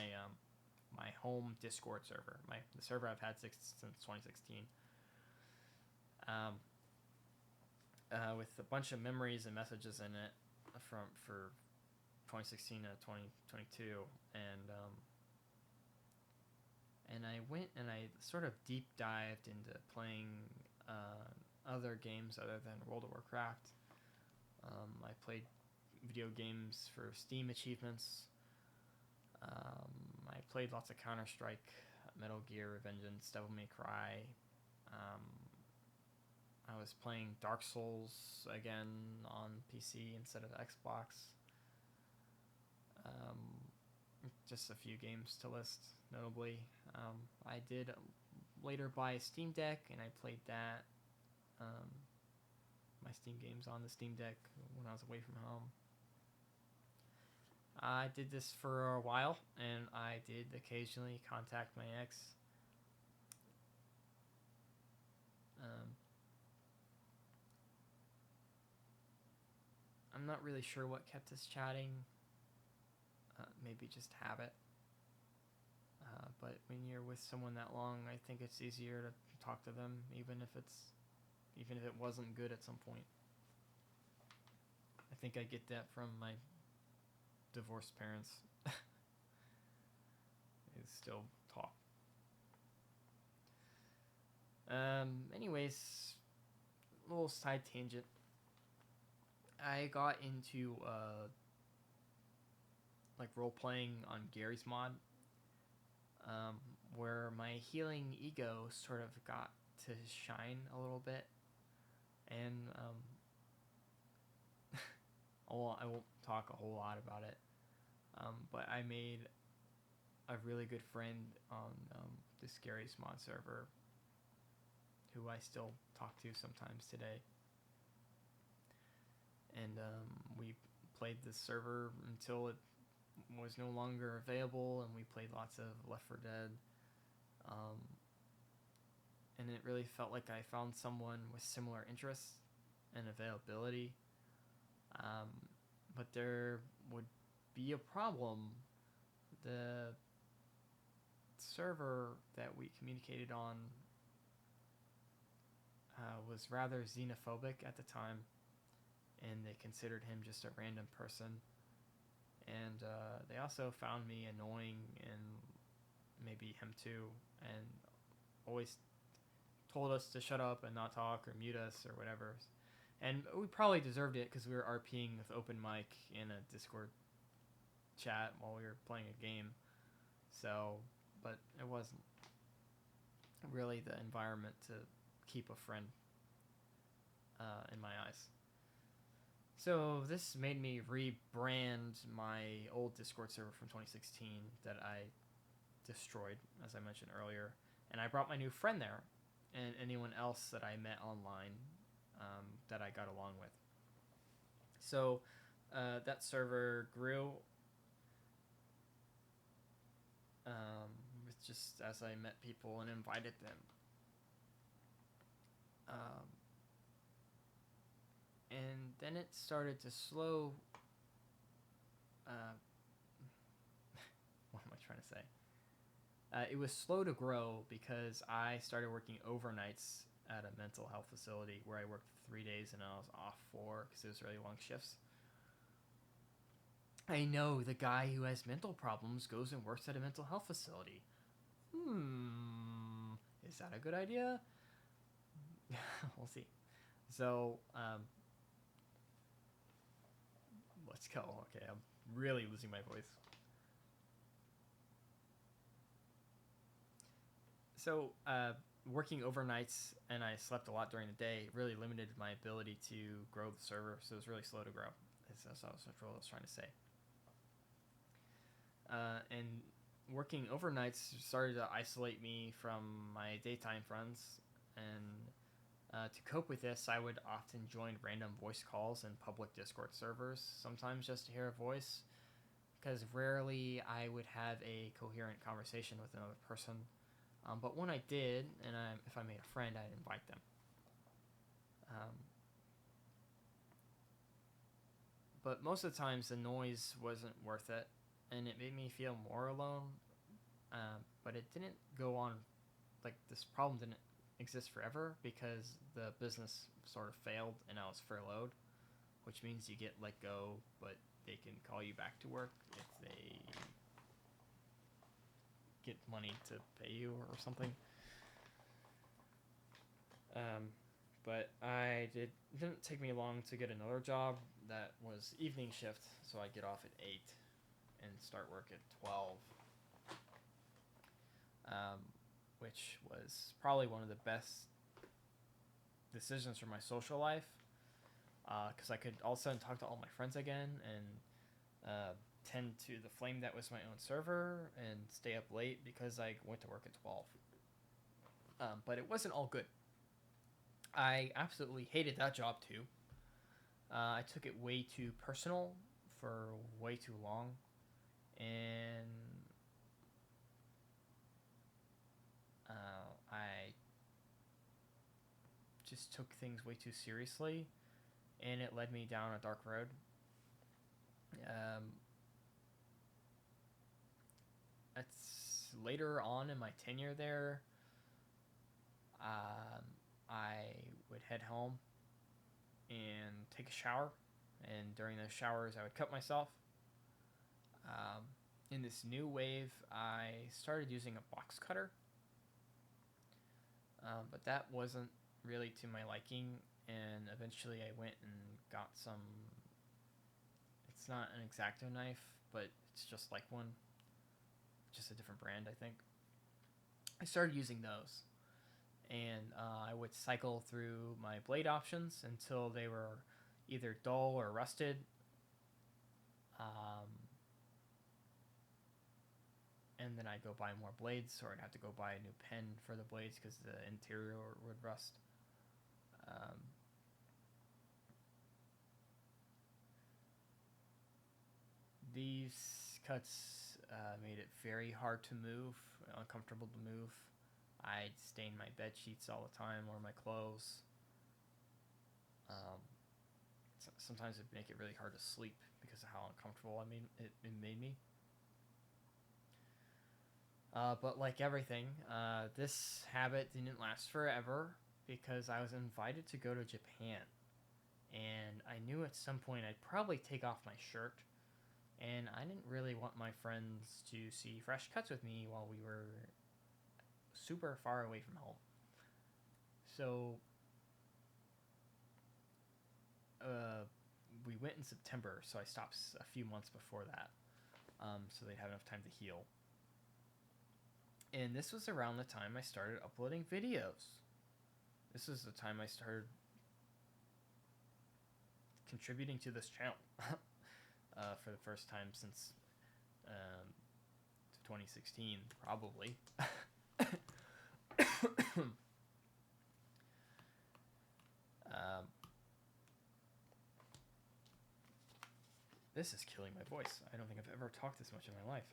my home Discord server, the server I've had since 2016, with a bunch of memories and messages in it for 2016 to 2022, and I went and I sort of deep dived into playing other games other than World of Warcraft. I played video games for Steam achievements. I played lots of Counter-Strike, Metal Gear, Revengeance, Devil May Cry. I was playing Dark Souls again on PC instead of Xbox. Just a few games to list, notably. I did later buy a Steam Deck, and I played that. My Steam games on the Steam Deck when I was away from home. I did this for a while, and I did occasionally contact my ex. I'm not really sure what kept us chatting. Maybe just habit. But but when you're with someone that long, I think it's easier to talk to them, even if it wasn't good at some point. I think I get that from my divorced parents. They still talk. Anyways, little side tangent. I got into like role playing on Gary's mod, where my healing ego sort of got to shine a little bit, and I won't talk a whole lot about it, but I made a really good friend on this Gary's mod server, who I still talk to sometimes today, and we played this server until it was no longer available, and we played lots of Left 4 Dead, and it really felt like I found someone with similar interests and availability, but there would be a problem. The server that we communicated on was rather xenophobic at the time, and they considered him just a random person, and they also found me annoying, and maybe him too, and always told us to shut up and not talk or mute us or whatever. And we probably deserved it because we were RPing with open mic in a Discord chat while we were playing a game. So, but it wasn't really the environment to keep a friend in my eyes. So this made me rebrand my old Discord server from 2016 that I destroyed, as I mentioned earlier, and I brought my new friend there and anyone else that I met online that I got along with. So that server grew with just as I met people and invited them. And then it started to slow. What am I trying to say? It was slow to grow because I started working overnights at a mental health facility where I worked 3 days and I was off 4 because it was really long shifts. I know, the guy who has mental problems goes and works at a mental health facility. Is that a good idea? We'll see. So, let's go. Okay, I'm really losing my voice. So, working overnights and I slept a lot during the day really limited my ability to grow the server, so it was really slow to grow. That's what I was trying to say. And working overnights started to isolate me from my daytime friends, and to cope with this, I would often join random voice calls in public Discord servers, sometimes just to hear a voice, because rarely I would have a coherent conversation with another person. But when I did, and if I made a friend, I'd invite them. But most of the times, the noise wasn't worth it, and it made me feel more alone. But it didn't go on, like, this problem didn't exist forever because the business sort of failed and I was furloughed, which means you get let go, but they can call you back to work if they get money to pay you or something. But it didn't take me long to get another job that was evening shift, so I get off at 8 and start work at 12, which was probably one of the best decisions for my social life, because I could all of a sudden talk to all my friends again and tend to the flame that was my own server and stay up late because I went to work at 12. But it wasn't all good. I absolutely hated that job too. I took it way too personal for way too long, and I just took things way too seriously, and it led me down a dark road. It's later on in my tenure there, I would head home and take a shower, and during those showers, I would cut myself. Um, in this new wave, I started using a box cutter, but that wasn't really to my liking, and eventually I went and got some. It's not an X-Acto knife, but it's just like one, just a different brand, I think. I started using those, and I would cycle through my blade options until they were either dull or rusted. Um, and then I'd go buy more blades, or I'd have to go buy a new pen for the blades because the interior would rust. Um, these cuts made it very hard to move, uncomfortable to move. I'd stain my bed sheets all the time or my clothes. Um, Sometimes it'd make it really hard to sleep because of how uncomfortable it made me. But like everything, this habit didn't last forever because I was invited to go to Japan. And I knew at some point I'd probably take off my shirt. And I didn't really want my friends to see fresh cuts with me while we were super far away from home. So we went in September, so I stopped a few months before that, so they'd have enough time to heal. And this was around the time I started uploading videos. This was the time I started contributing to this channel for the first time since 2016, probably. This is killing my voice. I don't think I've ever talked this much in my life.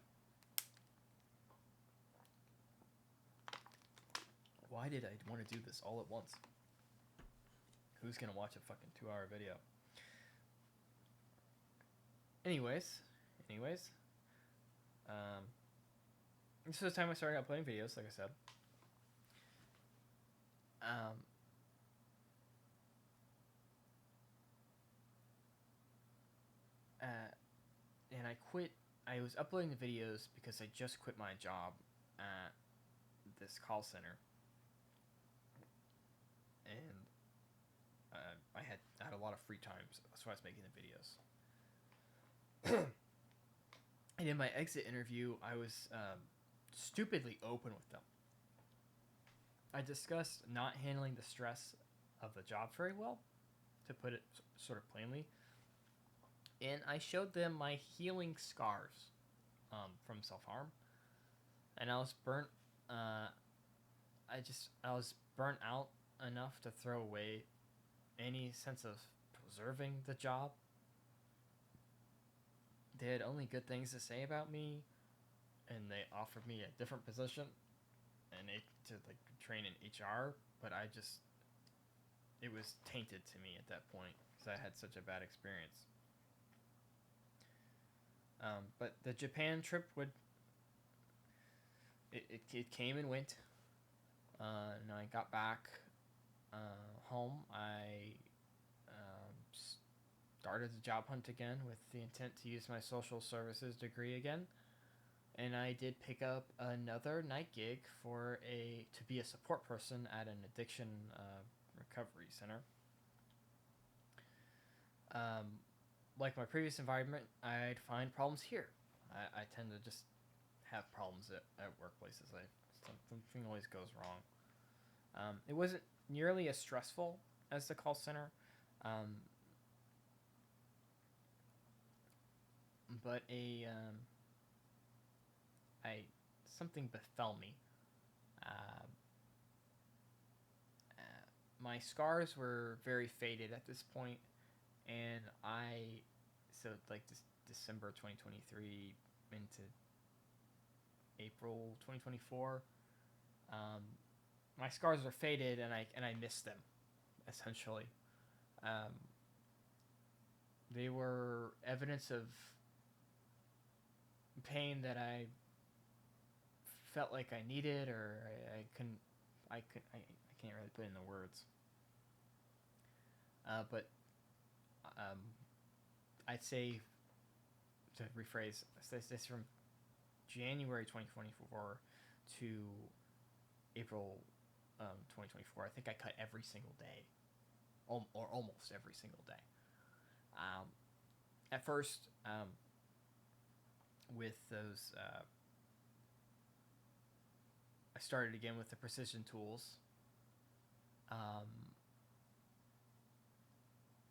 Why did I want to do this all at once? Who's gonna watch a fucking 2-hour video? Anyways, this is the time I started uploading videos, like I said. And I quit. I was uploading the videos because I just quit my job at this call center, and I had a lot of free time, so that's why I was making the videos. And in my exit interview, I was stupidly open with them. I discussed not handling the stress of the job very well, to put it sort of plainly. And I showed them my healing scars from self-harm. And I was burnt. I was burnt out enough to throw away any sense of preserving the job. They had only good things to say about me, and they offered me a different position, and to like train in HR. But it was tainted to me at that point because I had such a bad experience. But the Japan trip it came and went. And I got back home. I started the job hunt again with the intent to use my social services degree again. And I did pick up another night gig to be a support person at an addiction recovery center. Like my previous environment, I'd find problems here. I tend to just have problems at workplaces. Something always goes wrong. It wasn't nearly as stressful as the call center, but something befell me. My scars were very faded at this point, and December 2023 into April 2024, my scars are faded, and I miss them, essentially. They were evidence of pain that I felt like I needed, or I couldn't. I can't really put in the words. But um, I'd say, to rephrase, this from January 2024 to April 2024. I think I cut every single day, or almost every single day. At first, with those, I started again with the precision tools,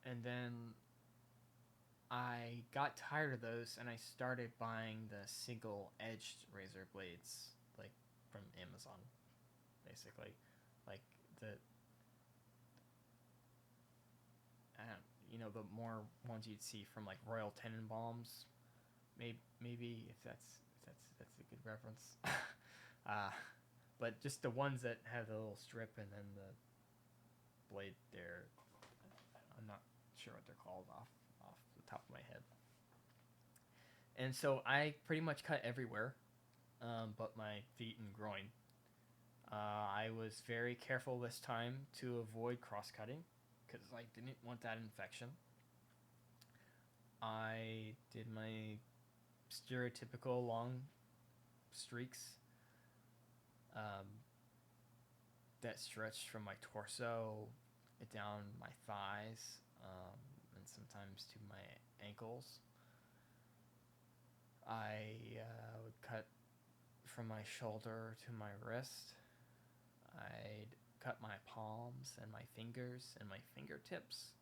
and then I got tired of those, and I started buying the single-edged razor blades, like from Amazon, basically, like the the more ones you'd see from like Royal Tenenbaums, maybe if that's a good reference. uh, but just the ones that have the little strip and then the blade there. I'm not sure what they're called off the top of my head. And so I pretty much cut everywhere, but my feet and groin. I was very careful this time to avoid cross-cutting because I didn't want that infection. I did my stereotypical long streaks that stretched from my torso down my thighs, and sometimes to my ankles. I would cut from my shoulder to my wrist. I'd cut my palms and my fingers and my fingertips.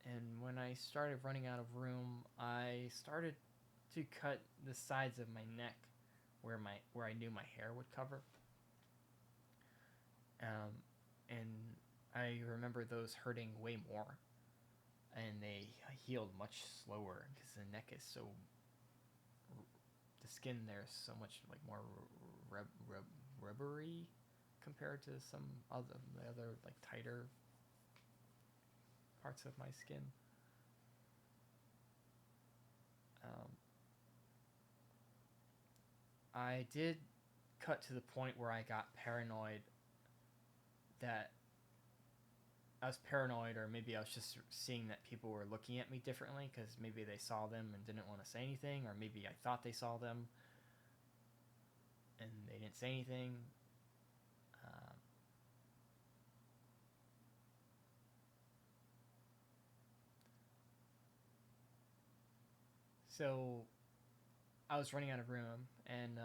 And when I started running out of room, I started to cut the sides of my neck where I knew my hair would cover. And I remember those hurting way more, and they healed much slower because the neck is so, the skin there is so much like more rubbery compared to some of the other like tighter parts of my skin. I did cut to the point where I got paranoid, that I was paranoid, or maybe I was just seeing that people were looking at me differently because maybe they saw them and didn't want to say anything, or maybe I thought they saw them and they didn't say anything. So I was running out of room, and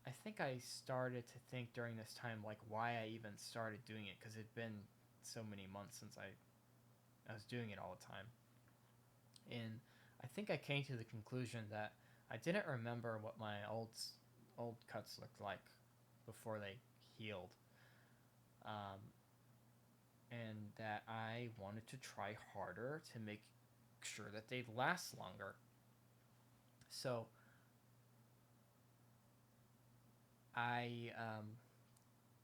I think I started to think during this time like why I even started doing it, because it'd been so many months since I was doing it all the time. And I think I came to the conclusion that I didn't remember what my old cuts looked like before they healed, and that I wanted to try harder to make sure that they'd last longer. So I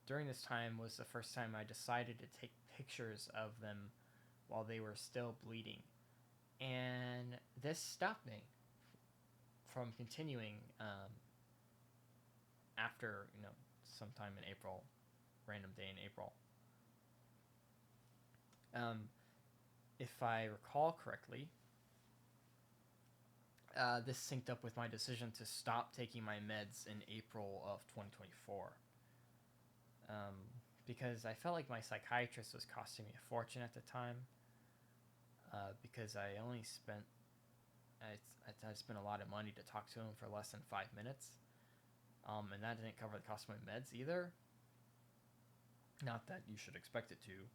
during this time was the first time I decided to take pictures of them while they were still bleeding, and this stopped me from continuing after sometime in April, random day in April. If I recall correctly, this synced up with my decision to stop taking my meds in April of 2024. Because I felt like my psychiatrist was costing me a fortune at the time. Because I spent a lot of money to talk to him for less than 5 minutes. And that didn't cover the cost of my meds either. Not that you should expect it to,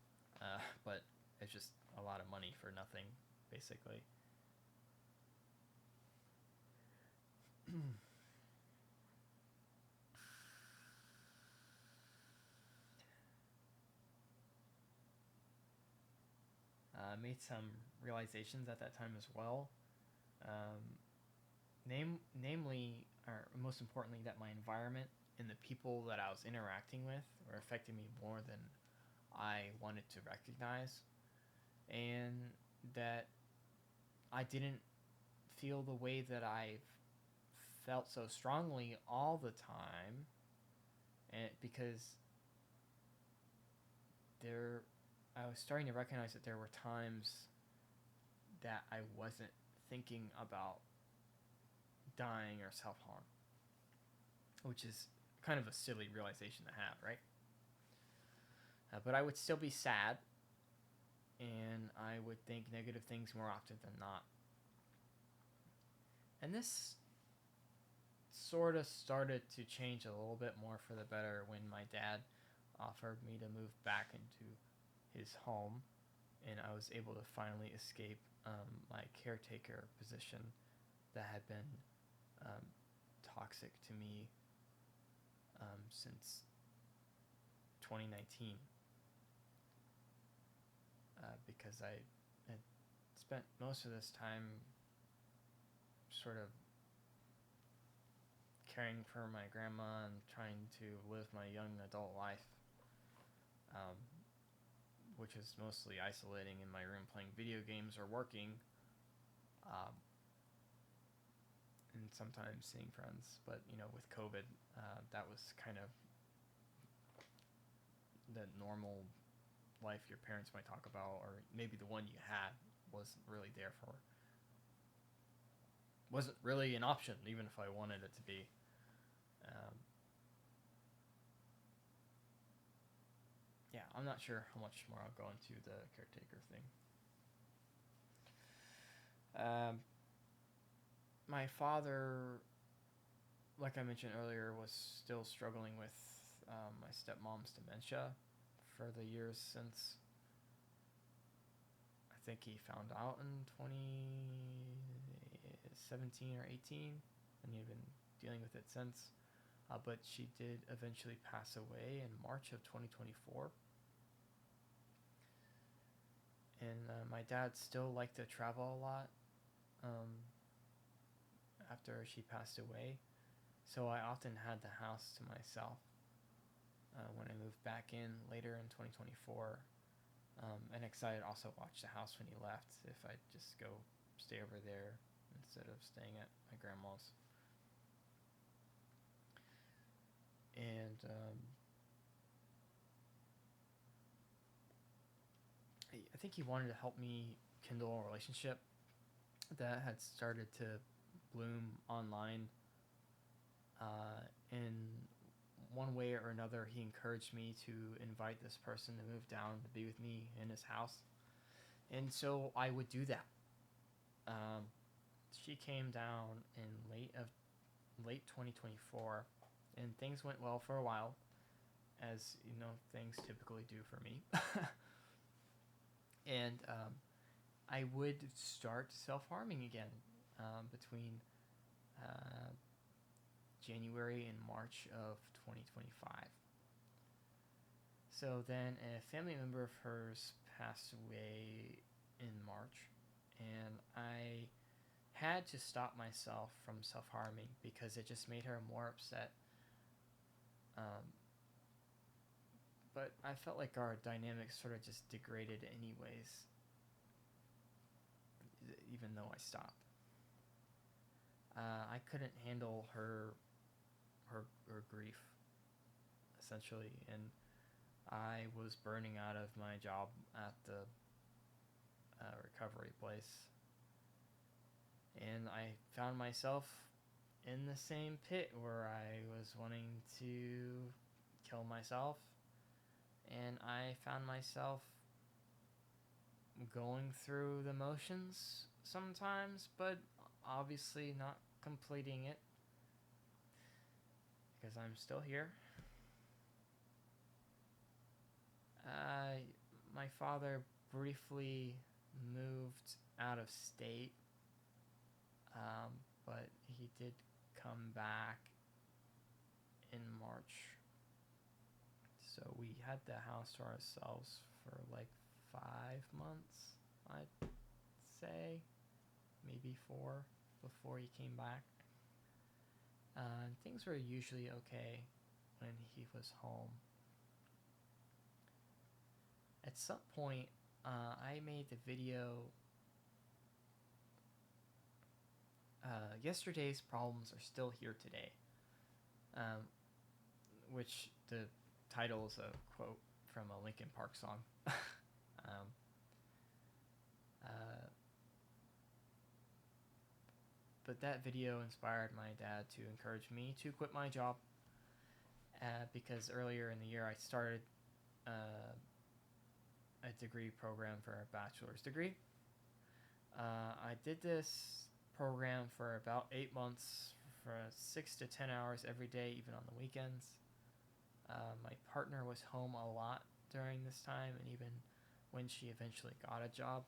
but it's just a lot of money for nothing, basically. Made some realizations at that time as well. Namely, or most importantly, that my environment and the people that I was interacting with were affecting me more than I wanted to recognize, and that I didn't feel the way that I've felt so strongly all the time, and because I was starting to recognize that there were times that I wasn't thinking about dying or self harm, which is kind of a silly realization to have, right? But I would still be sad, and I would think negative things more often than not. And this sort of started to change a little bit more for the better when my dad offered me to move back into his home, and I was able to finally escape my caretaker position that had been um, toxic to me since 2019, because I had spent most of this time sort of caring for my grandma and trying to live my young adult life, um, which is mostly isolating in my room playing video games or working, um, and sometimes seeing friends. But with COVID, that was kind of the normal life your parents might talk about, or maybe the one you had wasn't really wasn't really an option, even if I wanted it to be. Um, yeah, I'm not sure how much more I'll go into the caretaker thing. My father, like I mentioned earlier, was still struggling with my stepmom's dementia for the years since. I think he found out in 2017 or 18, and he'd been dealing with it since. But she did eventually pass away in March of 2024. And my dad still liked to travel a lot after she passed away. So I often had the house to myself when I moved back in later in 2024. And excited also watch the house when he left if I'd just go stay over there instead of staying at my grandma's. And I think he wanted to help me kindle a relationship that had started to bloom online. In one way or another, he encouraged me to invite this person to move down to be with me in his house. And so I would do that. She came down in late 2024, and things went well for a while, as things typically do for me. And I would start self-harming again between January and March of 2025. So then a family member of hers passed away in March, and I had to stop myself from self-harming because it just made her more upset. But I felt like our dynamics sort of just degraded anyways, even though I stopped. I couldn't handle her grief, essentially, and I was burning out of my job at the recovery place, and I found myself in the same pit where I was wanting to kill myself, and I found myself going through the motions sometimes, but obviously not completing it because I'm still here. My father briefly moved out of state, but he did come back in March. So we had the house to ourselves for like 5 months, I'd say, maybe 4, before he came back. Things were usually okay when he was home. At some point, I made the video Yesterday's problems are still here today, um, which the title is a quote from a Linkin Park song. um, uh, but that video inspired my dad to encourage me to quit my job, because earlier in the year I started a degree program for a bachelor's degree. I did this program for about 8 months, for 6 to 10 hours every day, even on the weekends. My partner was home a lot during this time, and even when she eventually got a job,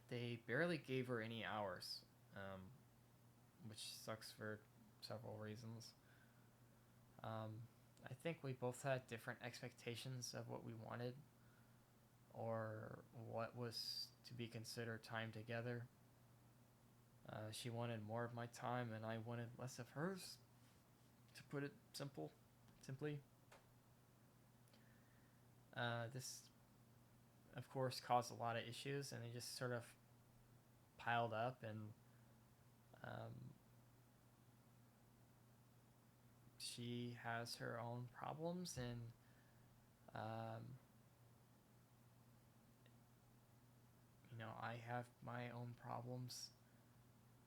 they barely gave her any hours, which sucks for several reasons. I think we both had different expectations of what we wanted, or what was to be considered time together. She wanted more of my time, and I wanted less of hers, to put it simply. This, of course, caused a lot of issues, and they just sort of piled up, and she has her own problems, and I have my own problems,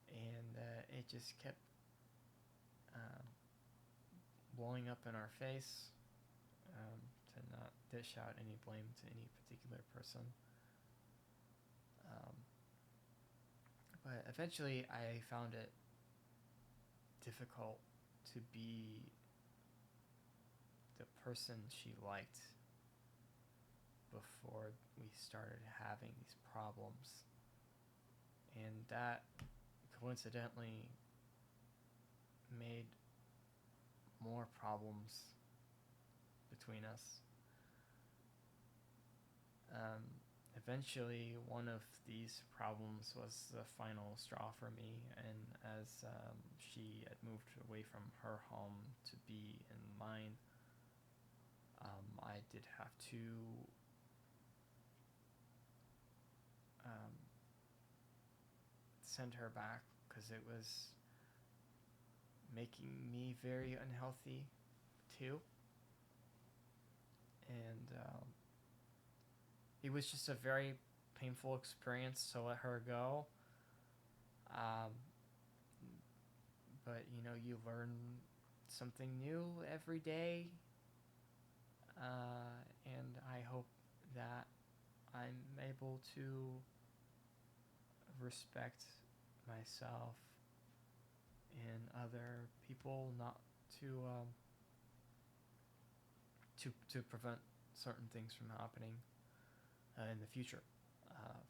and it just kept blowing up in our face, to not dish out any blame to any particular person. But eventually I found it difficult to be the person she liked before we started having these problems. And that coincidentally made more problems between us. Eventually, one of these problems was the final straw for me, and as she had moved away from her home to be in mine, I did have to send her back because it was making me very unhealthy too. And it was just a very painful experience to let her go. But you learn something new every day, and I hope that I'm able to respect myself and other people, not to prevent certain things from happening in the future,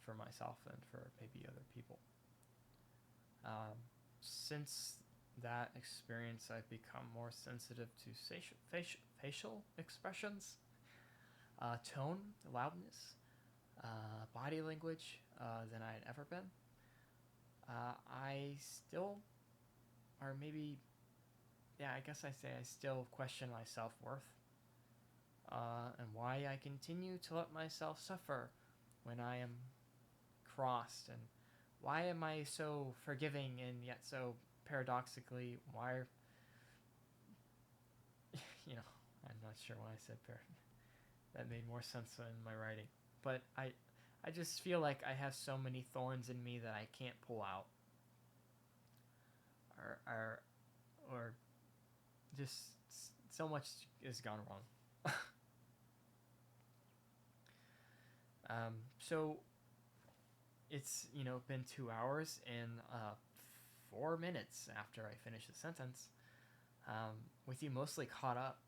for myself and for maybe other people. Since that experience, I've become more sensitive to facial expressions, tone, loudness, body language, than I had ever been. I still, or maybe, yeah, I guess I say I still question my self-worth, and why I continue to let myself suffer when I am crossed, and why am I so forgiving and yet so paradoxically, why are, I'm not sure why I said that made more sense in my writing, but I just feel like I have so many thorns in me that I can't pull out, or just so much has gone wrong. So it's been 2 hours and 4 minutes after I finish the sentence, with you mostly caught up,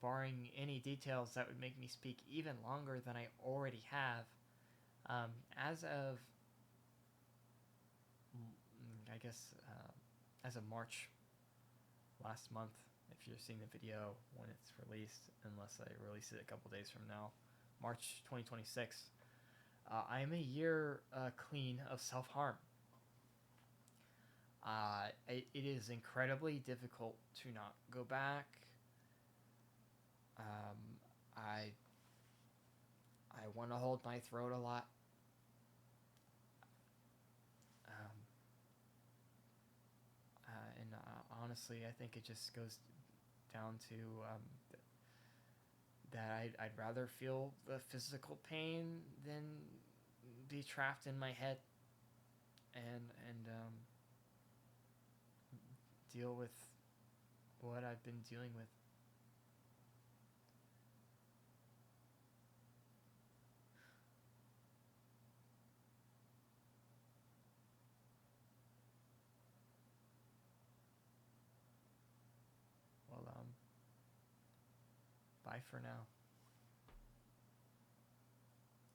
barring any details that would make me speak even longer than I already have. As of, I guess, as of March last month, if you're seeing the video when it's released, unless I release it a couple days from now, March 2026, I am a year clean of self-harm. It is incredibly difficult to not go back. I want to hold my throat a lot. honestly, I think it just goes down to that I'd rather feel the physical pain than be trapped in my head and deal with what I've been dealing with. Well, bye for now.